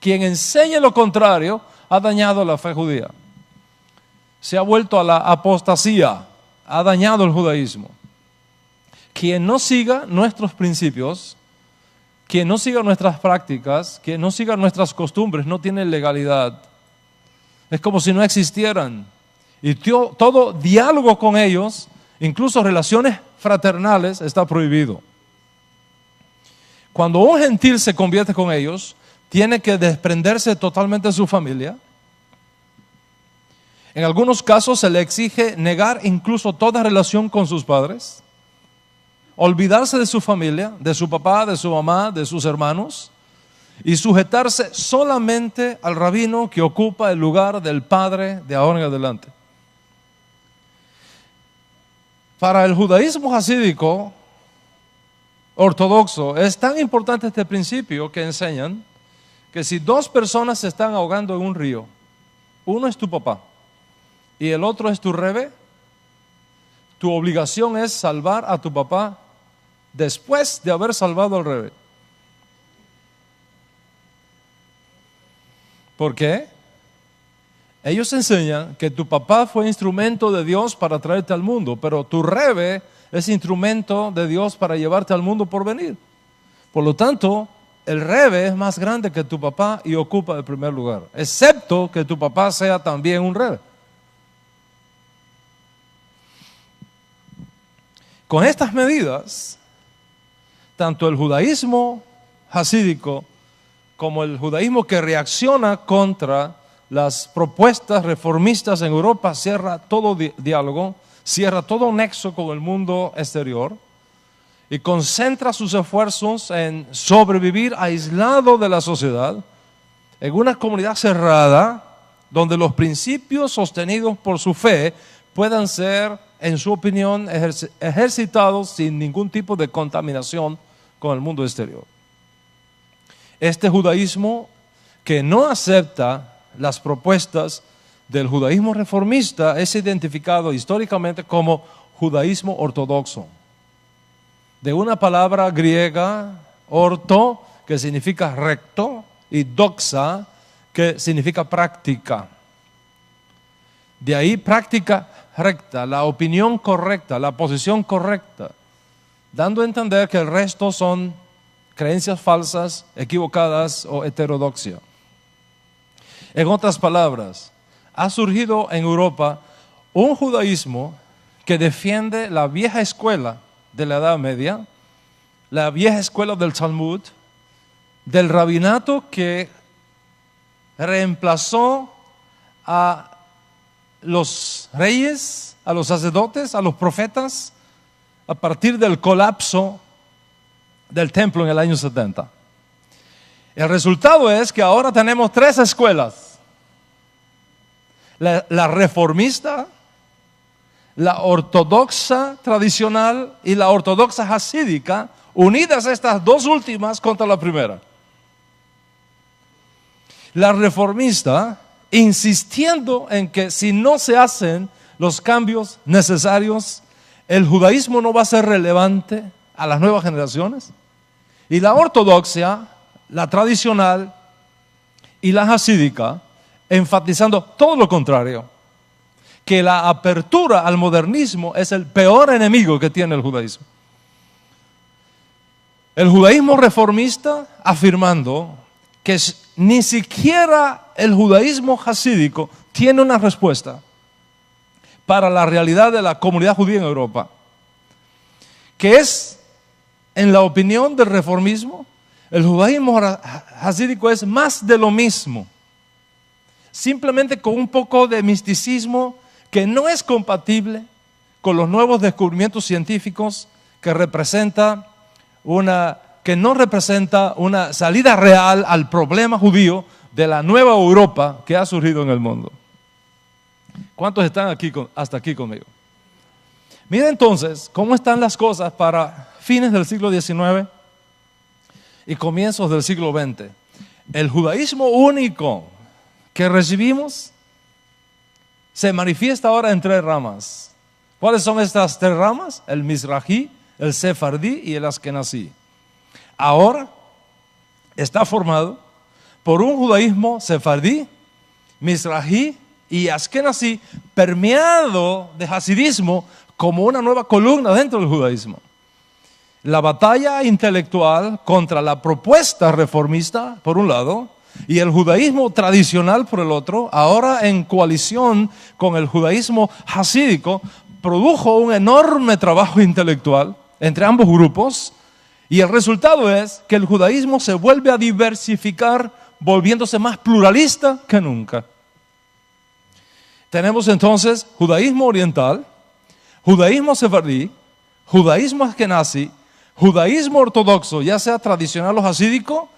Speaker 2: Quien enseñe lo contrario ha dañado la fe judía. Se ha vuelto a la apostasía, ha dañado el judaísmo. Quien no siga nuestros principios, quien no siga nuestras prácticas, quien no siga nuestras costumbres, no tiene legalidad. Es como si no existieran. Y todo diálogo con ellos, incluso relaciones fraternales, está prohibido. Cuando un gentil se convierte con ellos, tiene que desprenderse totalmente de su familia. En algunos casos se le exige negar incluso toda relación con sus padres, olvidarse de su familia, de su papá, de su mamá, de sus hermanos, y sujetarse solamente al rabino que ocupa el lugar del padre de ahora en adelante. Para el judaísmo hasídico ortodoxo es tan importante este principio que enseñan que si dos personas se están ahogando en un río, uno es tu papá y el otro es tu rebe, tu obligación es salvar a tu papá después de haber salvado al rebe. ¿Por qué? Ellos enseñan que tu papá fue instrumento de Dios para traerte al mundo, pero tu rebe es instrumento de Dios para llevarte al mundo por venir. Por lo tanto, el rebe es más grande que tu papá y ocupa el primer lugar, excepto que tu papá sea también un rebe. Con estas medidas, tanto el judaísmo hasídico como el judaísmo que reacciona contra las propuestas reformistas en Europa cierra todo diálogo, cierra todo nexo con el mundo exterior y concentra sus esfuerzos en sobrevivir aislado de la sociedad, en una comunidad cerrada, donde los principios sostenidos por su fe puedan ser, en su opinión, ejercitados sin ningún tipo de contaminación con el mundo exterior. Este judaísmo que no acepta las propuestas del judaísmo reformista es identificado históricamente como judaísmo ortodoxo, de una palabra griega, orto, que significa recto, y doxa, que significa práctica. De ahí práctica recta, la opinión correcta, la posición correcta, dando a entender que el resto son creencias falsas, equivocadas o heterodoxia. En otras palabras, ha surgido en Europa un judaísmo que defiende la vieja escuela de la Edad Media, la vieja escuela del Talmud, del rabinato que reemplazó a los reyes, a los sacerdotes, a los profetas, a partir del colapso del templo en el año 70. El resultado es que ahora tenemos tres escuelas: la reformista, la ortodoxa tradicional y la ortodoxa hasídica, unidas estas dos últimas contra la primera. La reformista, insistiendo en que si no se hacen los cambios necesarios, el judaísmo no va a ser relevante a las nuevas generaciones. Y la ortodoxia, la tradicional y la hasídica, enfatizando todo lo contrario, que la apertura al modernismo es el peor enemigo que tiene el judaísmo. El judaísmo reformista afirmando que ni siquiera el judaísmo hasídico tiene una respuesta para la realidad de la comunidad judía en Europa, que es, en la opinión del reformismo, el judaísmo hasídico es más de lo mismo, simplemente con un poco de misticismo que no es compatible con los nuevos descubrimientos científicos que no representa una salida real al problema judío de la nueva Europa que ha surgido en el mundo. ¿Cuántos están aquí hasta aquí conmigo? Mira entonces cómo están las cosas para fines del siglo XIX y comienzos del siglo XX. El judaísmo único que recibimos se manifiesta ahora en tres ramas. ¿Cuáles son estas tres ramas? El Mizrahi, el Sefardí y el Askenazí. Ahora está formado por un judaísmo sefardí, Mizrahi y Askenazí, permeado de hasidismo como una nueva columna dentro del judaísmo. La batalla intelectual contra la propuesta reformista, por un lado, y el judaísmo tradicional, por el otro, ahora en coalición con el judaísmo hasídico, produjo un enorme trabajo intelectual entre ambos grupos, y el resultado es que el judaísmo se vuelve a diversificar, volviéndose más pluralista que nunca. Tenemos entonces judaísmo oriental, judaísmo sefardí, judaísmo askenazi, judaísmo ortodoxo, ya sea tradicional o hasídico,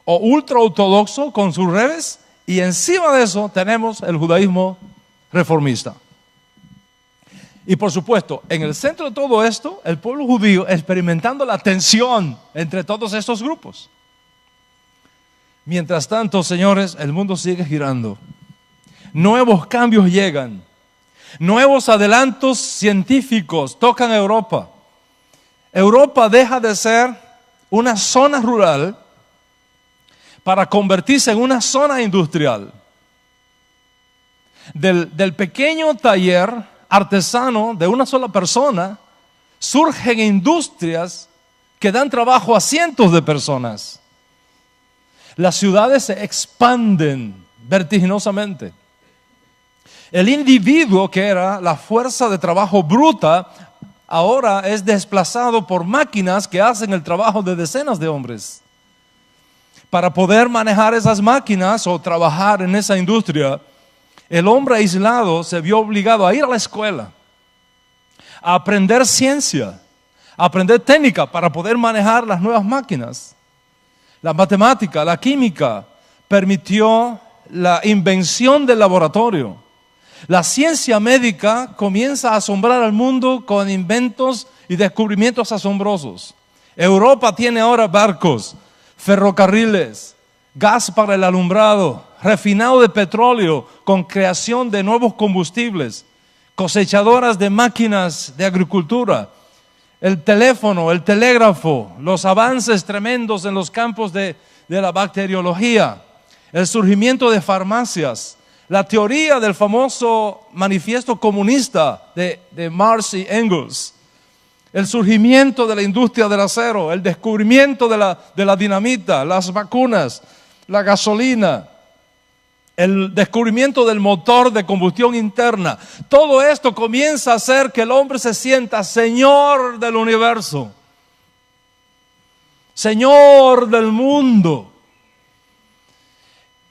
Speaker 2: o ultra ortodoxo con sus reves, y encima de eso tenemos el judaísmo reformista. Y por supuesto, en el centro de todo esto, el pueblo judío experimentando la tensión entre todos estos grupos. Mientras tanto, señores, el mundo sigue girando. Nuevos cambios llegan. Nuevos adelantos científicos tocan a Europa. Europa deja de ser una zona rural para convertirse en una zona industrial. Del pequeño taller artesano de una sola persona, surgen industrias que dan trabajo a cientos de personas. Las ciudades se expanden vertiginosamente. El individuo, que era la fuerza de trabajo bruta, ahora es desplazado por máquinas que hacen el trabajo de decenas de hombres. Para poder manejar esas máquinas o trabajar en esa industria, el hombre aislado se vio obligado a ir a la escuela, a aprender ciencia, a aprender técnica para poder manejar las nuevas máquinas. La matemática, la química permitió la invención del laboratorio. La ciencia médica comienza a asombrar al mundo con inventos y descubrimientos asombrosos. Europa tiene ahora barcos, ferrocarriles, gas para el alumbrado, refinado de petróleo con creación de nuevos combustibles, cosechadoras de máquinas de agricultura, el teléfono, el telégrafo, los avances tremendos en los campos de la bacteriología, el surgimiento de farmacias, la teoría del famoso manifiesto comunista de Marx y Engels, el surgimiento de la industria del acero, el descubrimiento de la dinamita, las vacunas, la gasolina, el descubrimiento del motor de combustión interna. Todo esto comienza a hacer que el hombre se sienta señor del universo, señor del mundo.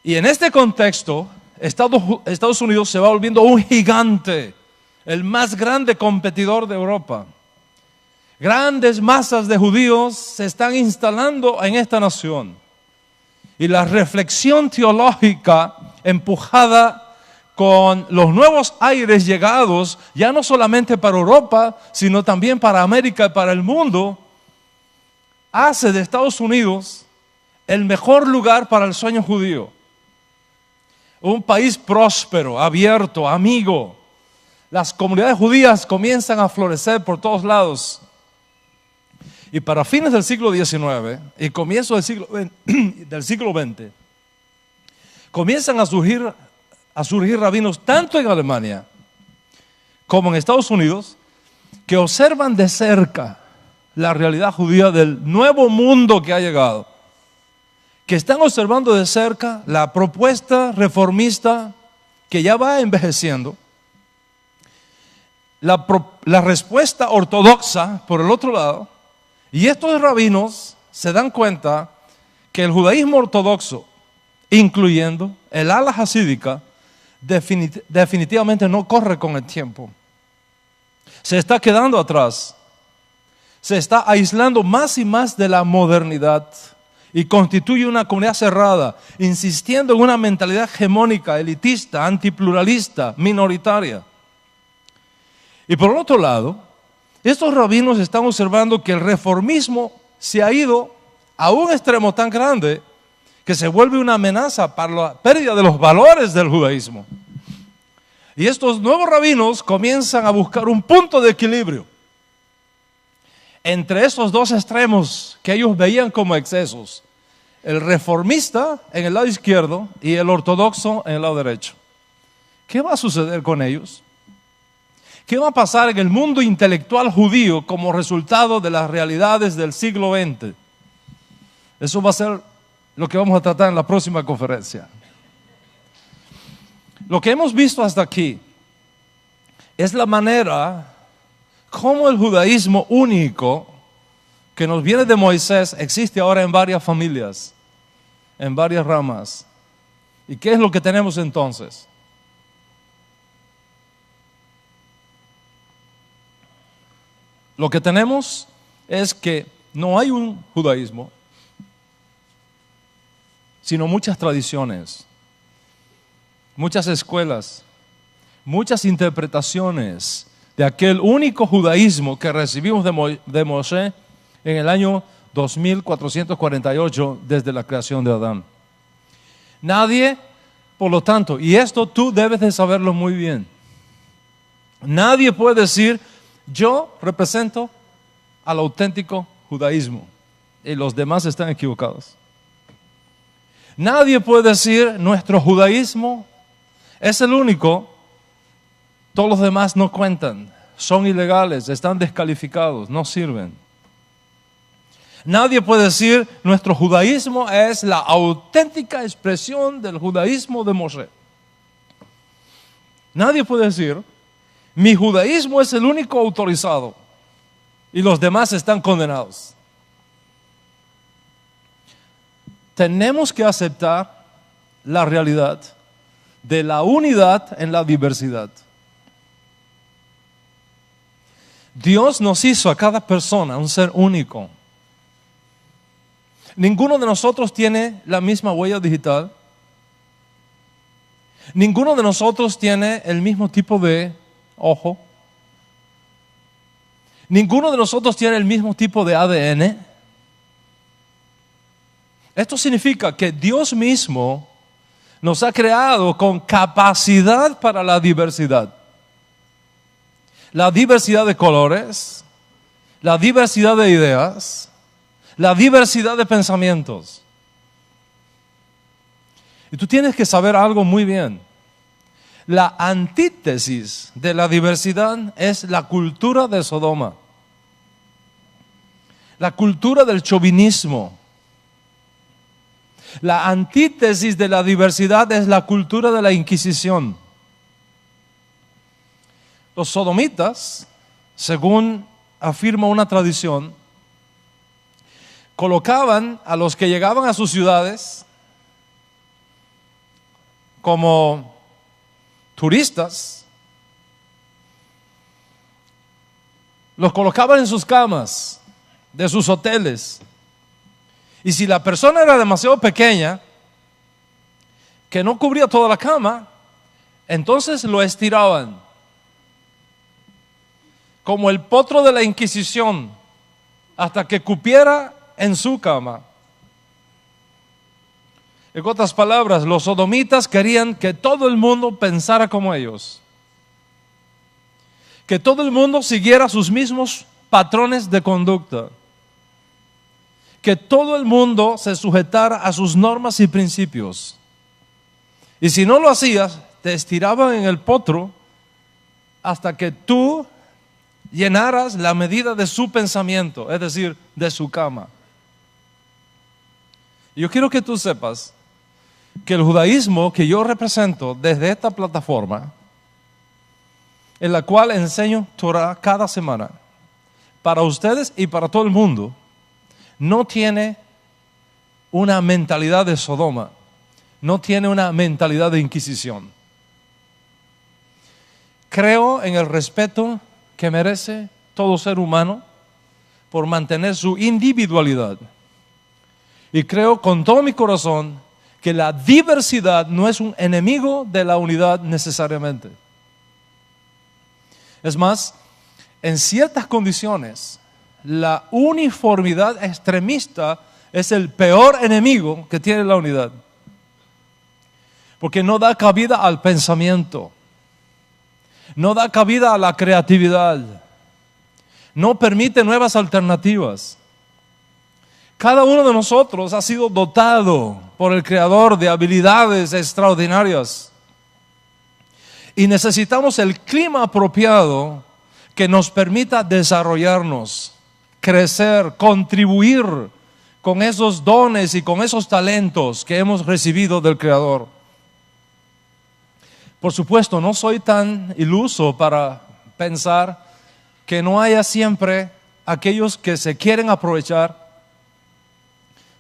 Speaker 2: Y en este contexto, Estados Unidos se va volviendo un gigante, el más grande competidor de Europa. Grandes masas de judíos se están instalando en esta nación. Y la reflexión teológica empujada con los nuevos aires llegados, ya no solamente para Europa, sino también para América y para el mundo, hace de Estados Unidos el mejor lugar para el sueño judío. Un país próspero, abierto, amigo. Las comunidades judías comienzan a florecer por todos lados. Y para fines del siglo XIX y comienzo del siglo XX, comienzan a surgir rabinos tanto en Alemania como en Estados Unidos que observan de cerca la realidad judía del nuevo mundo que ha llegado, que están observando de cerca la propuesta reformista que ya va envejeciendo, la respuesta ortodoxa por el otro lado, y estos rabinos se dan cuenta que el judaísmo ortodoxo, incluyendo el ala hasídica, definitivamente no corre con el tiempo. Se está quedando atrás. Se está aislando más y más de la modernidad y constituye una comunidad cerrada, insistiendo en una mentalidad hegemónica, elitista, antipluralista, minoritaria. Y por el otro lado, estos rabinos están observando que el reformismo se ha ido a un extremo tan grande que se vuelve una amenaza para la pérdida de los valores del judaísmo. Y estos nuevos rabinos comienzan a buscar un punto de equilibrio entre esos dos extremos que ellos veían como excesos. El reformista en el lado izquierdo y el ortodoxo en el lado derecho. ¿Qué va a suceder con ellos? ¿Qué va a pasar en el mundo intelectual judío como resultado de las realidades del siglo XX? Eso va a ser lo que vamos a tratar en la próxima conferencia. Lo que hemos visto hasta aquí es la manera como el judaísmo único que nos viene de Moisés existe ahora en varias familias, en varias ramas. ¿Y qué es lo que tenemos entonces? Lo que tenemos es que no hay un judaísmo, sino muchas tradiciones, muchas escuelas, muchas interpretaciones de aquel único judaísmo que recibimos de Moshe en el año 2448 desde la creación de Adán. Nadie, por lo tanto, y esto tú debes de saberlo muy bien, nadie puede decir: yo represento al auténtico judaísmo y los demás están equivocados. Nadie puede decir: nuestro judaísmo es el único, todos los demás no cuentan, son ilegales, están descalificados, no sirven. Nadie puede decir: nuestro judaísmo es la auténtica expresión del judaísmo de Moshe. Nadie puede decir: mi judaísmo es el único autorizado y los demás están condenados. Tenemos que aceptar la realidad de la unidad en la diversidad. Dios nos hizo a cada persona un ser único. Ninguno de nosotros tiene la misma huella digital. Ninguno de nosotros tiene el mismo tipo de ojo. Ninguno de nosotros tiene el mismo tipo de ADN. Esto significa que Dios mismo nos ha creado con capacidad para la diversidad. La diversidad de colores, la diversidad de ideas, la diversidad de pensamientos. Y tú tienes que saber algo muy bien. La antítesis de la diversidad es la cultura de Sodoma. La cultura del chauvinismo. La antítesis de la diversidad es la cultura de la Inquisición. Los sodomitas, según afirma una tradición, colocaban a los que llegaban a sus ciudades como turistas, los colocaban en sus camas de sus hoteles. Y si la persona era demasiado pequeña, que no cubría toda la cama, entonces lo estiraban. Como el potro de la Inquisición, hasta que cupiera en su cama. En otras palabras, los sodomitas querían que todo el mundo pensara como ellos, que todo el mundo siguiera sus mismos patrones de conducta, que todo el mundo se sujetara a sus normas y principios. Y si no lo hacías, te estiraban en el potro hasta que tú llenaras la medida de su pensamiento, es decir, de su cama. Yo quiero que tú sepas que el judaísmo que yo represento desde esta plataforma, en la cual enseño Torah cada semana, para ustedes y para todo el mundo, no tiene una mentalidad de Sodoma, no tiene una mentalidad de Inquisición. Creo en el respeto que merece todo ser humano por mantener su individualidad. Y creo con todo mi corazón que la diversidad no es un enemigo de la unidad necesariamente. Es más, en ciertas condiciones, la uniformidad extremista es el peor enemigo que tiene la unidad. Porque no da cabida al pensamiento, no da cabida a la creatividad, no permite nuevas alternativas. Cada uno de nosotros ha sido dotado por el Creador de habilidades extraordinarias y necesitamos el clima apropiado que nos permita desarrollarnos, crecer, contribuir con esos dones y con esos talentos que hemos recibido del Creador. Por supuesto, no soy tan iluso para pensar que no haya siempre aquellos que se quieren aprovechar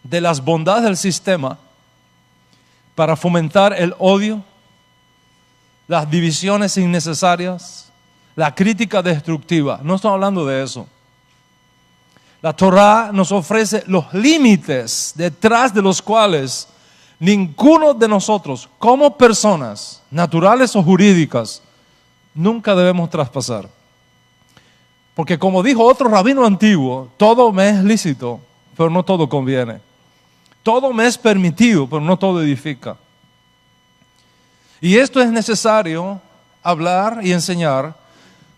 Speaker 2: de las bondades del sistema para fomentar el odio, las divisiones innecesarias, la crítica destructiva. No estoy hablando de eso. La Torah nos ofrece los límites detrás de los cuales ninguno de nosotros, como personas naturales o jurídicas, nunca debemos traspasar. Porque como dijo otro rabino antiguo, todo me es lícito, pero no todo conviene. Todo me es permitido, pero no todo edifica. Y esto es necesario hablar y enseñar,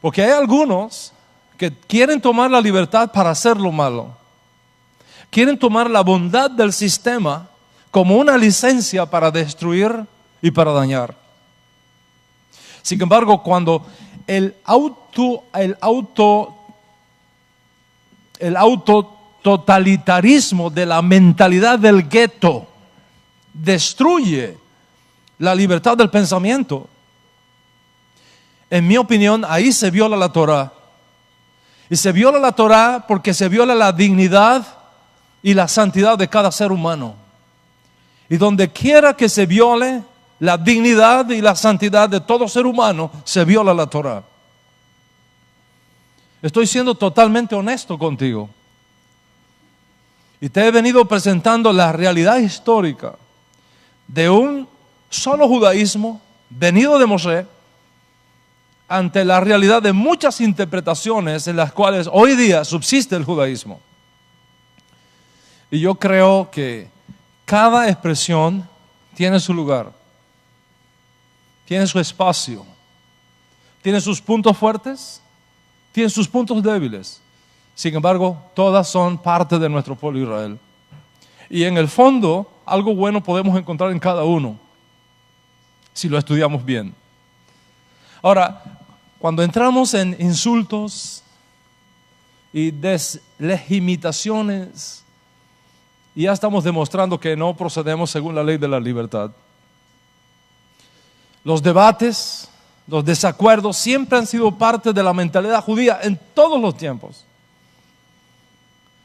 Speaker 2: porque hay algunos que quieren tomar la libertad para hacer lo malo. Quieren tomar la bondad del sistema como una licencia para destruir y para dañar. Sin embargo, cuando el autototalitarismo de la mentalidad del gueto destruye la libertad del pensamiento, en mi opinión, ahí se viola la Torah. Y se viola la Torah porque se viola la dignidad y la santidad de cada ser humano. Y donde quiera que se viole la dignidad y la santidad de todo ser humano, se viola la Torah. Estoy siendo totalmente honesto contigo. Y te he venido presentando la realidad histórica de un solo judaísmo venido de Moshe ante la realidad de muchas interpretaciones en las cuales hoy día subsiste el judaísmo. Y yo creo que cada expresión tiene su lugar, tiene su espacio, tiene sus puntos fuertes, tiene sus puntos débiles. Sin embargo, todas son parte de nuestro pueblo Israel. Y en el fondo, algo bueno podemos encontrar en cada uno, si lo estudiamos bien. Ahora, cuando entramos en insultos y deslegitimaciones, ya estamos demostrando que no procedemos según la ley de la libertad. Los debates, los desacuerdos siempre han sido parte de la mentalidad judía en todos los tiempos.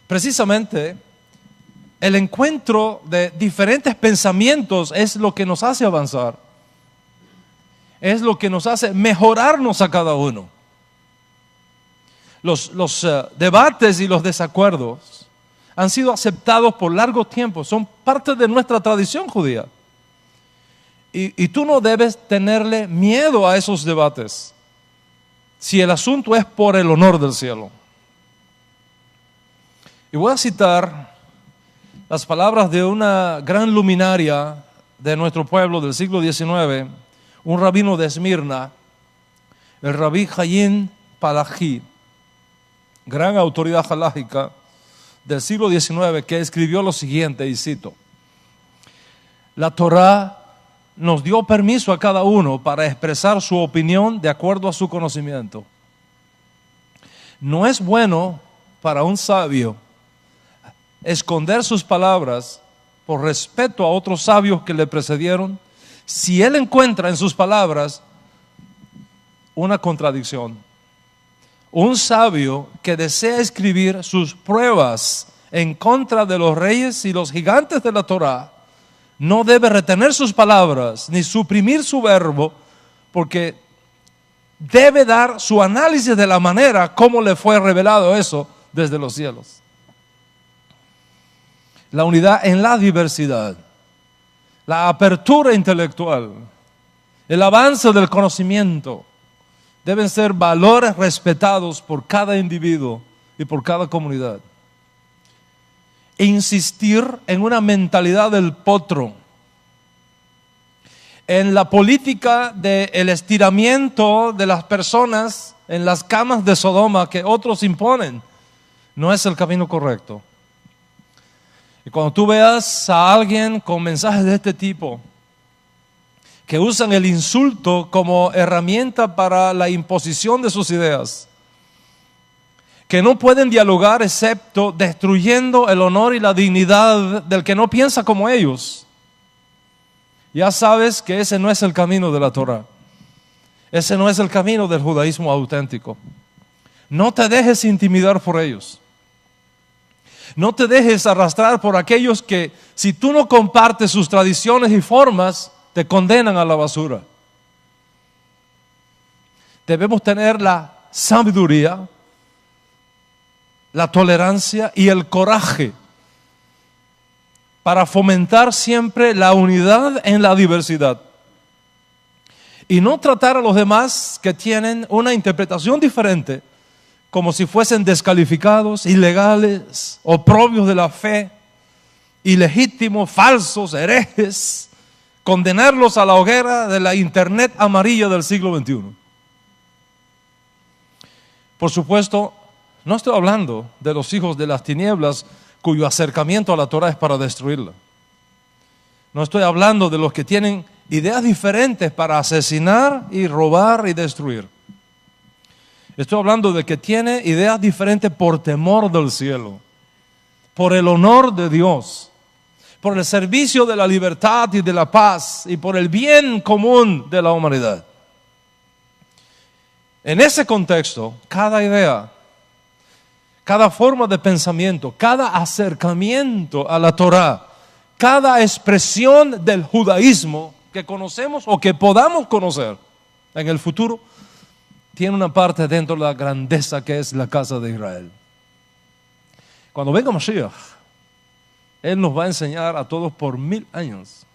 Speaker 2: Precisamente, el encuentro de diferentes pensamientos es lo que nos hace avanzar. Es lo que nos hace mejorarnos a cada uno. Los debates y los desacuerdos han sido aceptados por largo tiempo, son parte de nuestra tradición judía. Y tú no debes tenerle miedo a esos debates, si el asunto es por el honor del cielo. Y voy a citar las palabras de una gran luminaria de nuestro pueblo del siglo XIX, un rabino de Esmirna, el rabí Hayyim Palaji, gran autoridad halágica del siglo XIX, que escribió lo siguiente, y cito: la Torá nos dio permiso a cada uno para expresar su opinión de acuerdo a su conocimiento. No es bueno para un sabio esconder sus palabras por respeto a otros sabios que le precedieron, si él encuentra en sus palabras una contradicción. Un sabio que desea escribir sus pruebas en contra de los reyes y los gigantes de la Torá no debe retener sus palabras ni suprimir su verbo, porque debe dar su análisis de la manera como le fue revelado eso desde los cielos. La unidad en la diversidad, la apertura intelectual, el avance del conocimiento deben ser valores respetados por cada individuo y por cada comunidad. Insistir en una mentalidad del potro, en la política del estiramiento de las personas en las camas de Sodoma que otros imponen, no es el camino correcto. Y cuando tú veas a alguien con mensajes de este tipo, que usan el insulto como herramienta para la imposición de sus ideas, que no pueden dialogar excepto destruyendo el honor y la dignidad del que no piensa como ellos, ya sabes que ese no es el camino de la Torá. Ese no es el camino del judaísmo auténtico. No te dejes intimidar por ellos. No te dejes arrastrar por aquellos que, si tú no compartes sus tradiciones y formas, te condenan a la basura. Debemos tener la sabiduría, la tolerancia y el coraje para fomentar siempre la unidad en la diversidad. Y no tratar a los demás que tienen una interpretación diferente como si fuesen descalificados, ilegales, oprobios de la fe, ilegítimos, falsos, herejes. Condenarlos a la hoguera de la internet amarilla del siglo XXI. Por supuesto, no estoy hablando de los hijos de las tinieblas cuyo acercamiento a la Torá es para destruirla. No estoy hablando de los que tienen ideas diferentes para asesinar y robar y destruir. Estoy hablando de que tiene ideas diferentes por temor del cielo, por el honor de Dios, por el servicio de la libertad y de la paz y por el bien común de la humanidad. En ese contexto, cada idea, cada forma de pensamiento, cada acercamiento a la Torá, cada expresión del judaísmo que conocemos o que podamos conocer en el futuro, tiene una parte dentro de la grandeza que es la casa de Israel. Cuando venga Mashiach, Él nos va a enseñar a todos por 1000 años.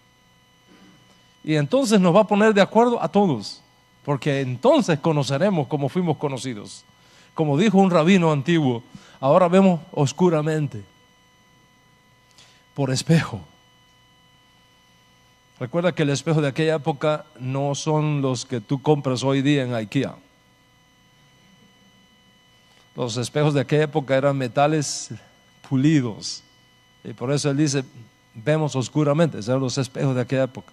Speaker 2: Y entonces nos va a poner de acuerdo a todos, porque entonces conoceremos como fuimos conocidos. Como dijo un rabino antiguo, ahora vemos oscuramente, por espejo. Recuerda que el espejo de aquella época no son los que tú compras hoy día en IKEA. Los espejos de aquella época eran metales pulidos. Y por eso él dice, vemos oscuramente. Esos eran los espejos de aquella época.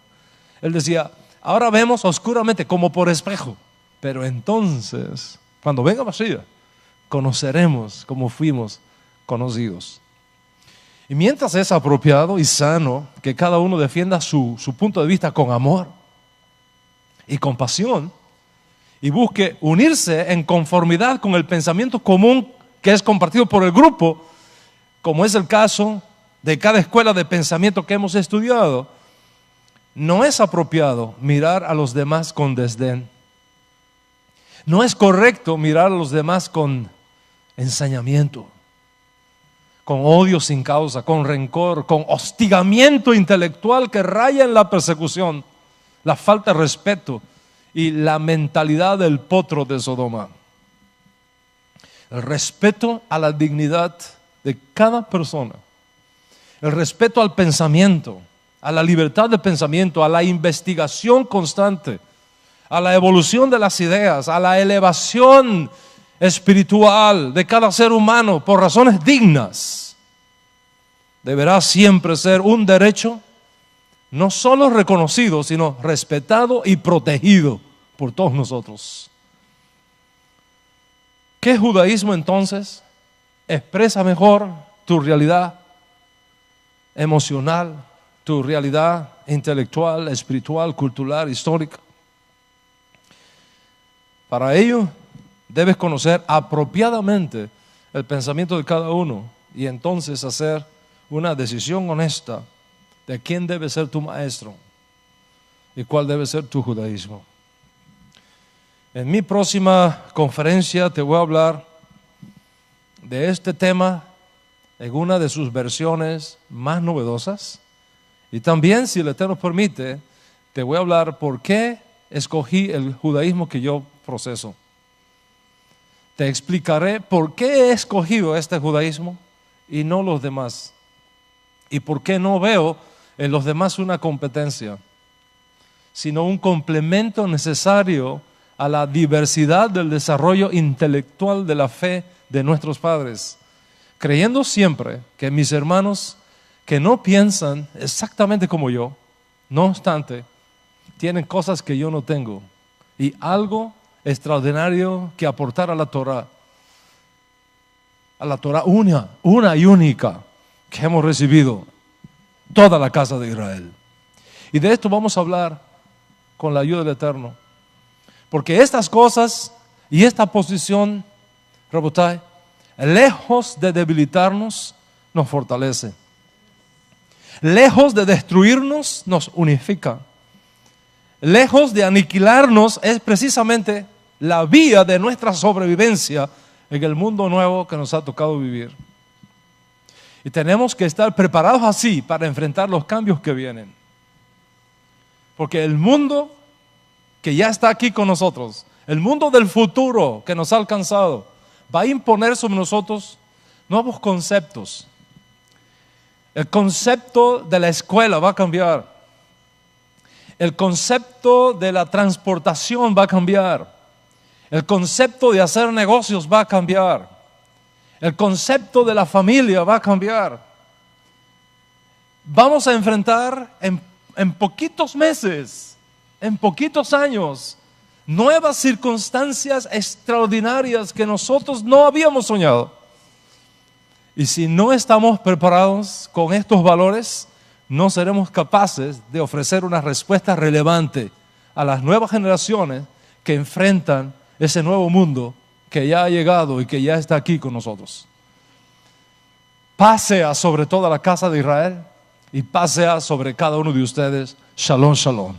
Speaker 2: Él decía, ahora vemos oscuramente como por espejo. Pero entonces, cuando venga Mashiach, conoceremos como fuimos conocidos. Y mientras es apropiado y sano que cada uno defienda su punto de vista con amor y compasión, y busque unirse en conformidad con el pensamiento común que es compartido por el grupo, como es el caso de cada escuela de pensamiento que hemos estudiado, no es apropiado mirar a los demás con desdén. No es correcto mirar a los demás con ensañamiento, con odio sin causa, con rencor, con hostigamiento intelectual que raya en la persecución, la falta de respeto y la mentalidad del potro de Sodoma. El respeto a la dignidad de cada persona, el respeto al pensamiento, a la libertad de pensamiento, a la investigación constante, a la evolución de las ideas, a la elevación espiritual de cada ser humano por razones dignas, deberá siempre ser un derecho no solo reconocido, sino respetado y protegido por todos nosotros. ¿Qué judaísmo entonces expresa mejor tu realidad emocional, tu realidad intelectual, espiritual, cultural, histórica? Para ello debes conocer apropiadamente el pensamiento de cada uno y entonces hacer una decisión honesta de quién debe ser tu maestro y cuál debe ser tu judaísmo. En mi próxima conferencia te voy a hablar de este tema en una de sus versiones más novedosas y también, si el Eterno permite, te voy a hablar por qué escogí el judaísmo que yo proceso. Te explicaré por qué he escogido este judaísmo y no los demás, y por qué no veo en los demás una competencia, sino un complemento necesario a la diversidad del desarrollo intelectual de la fe de nuestros padres, creyendo siempre que mis hermanos que no piensan exactamente como yo, no obstante, tienen cosas que yo no tengo y algo extraordinario que aportar a la Torah una y única que hemos recibido toda la casa de Israel. Y de esto vamos a hablar con la ayuda del Eterno, porque estas cosas y esta posición, Rabotai, lejos de debilitarnos, nos fortalece. Lejos de destruirnos, nos unifica. Lejos de aniquilarnos, es precisamente la vía de nuestra sobrevivencia en el mundo nuevo que nos ha tocado vivir. Y tenemos que estar preparados así para enfrentar los cambios que vienen. Porque el mundo que ya está aquí con nosotros, el mundo del futuro que nos ha alcanzado, va a imponer sobre nosotros nuevos conceptos. El concepto de la escuela va a cambiar. El concepto de la transportación va a cambiar. El concepto de hacer negocios va a cambiar. El concepto de la familia va a cambiar. Vamos a enfrentar en poquitos meses, en poquitos años, nuevas circunstancias extraordinarias que nosotros no habíamos soñado. Y si no estamos preparados con estos valores, no seremos capaces de ofrecer una respuesta relevante a las nuevas generaciones que enfrentan ese nuevo mundo que ya ha llegado y que ya está aquí con nosotros. Pase sobre toda la casa de Israel y pase sobre cada uno de ustedes. Shalom, shalom.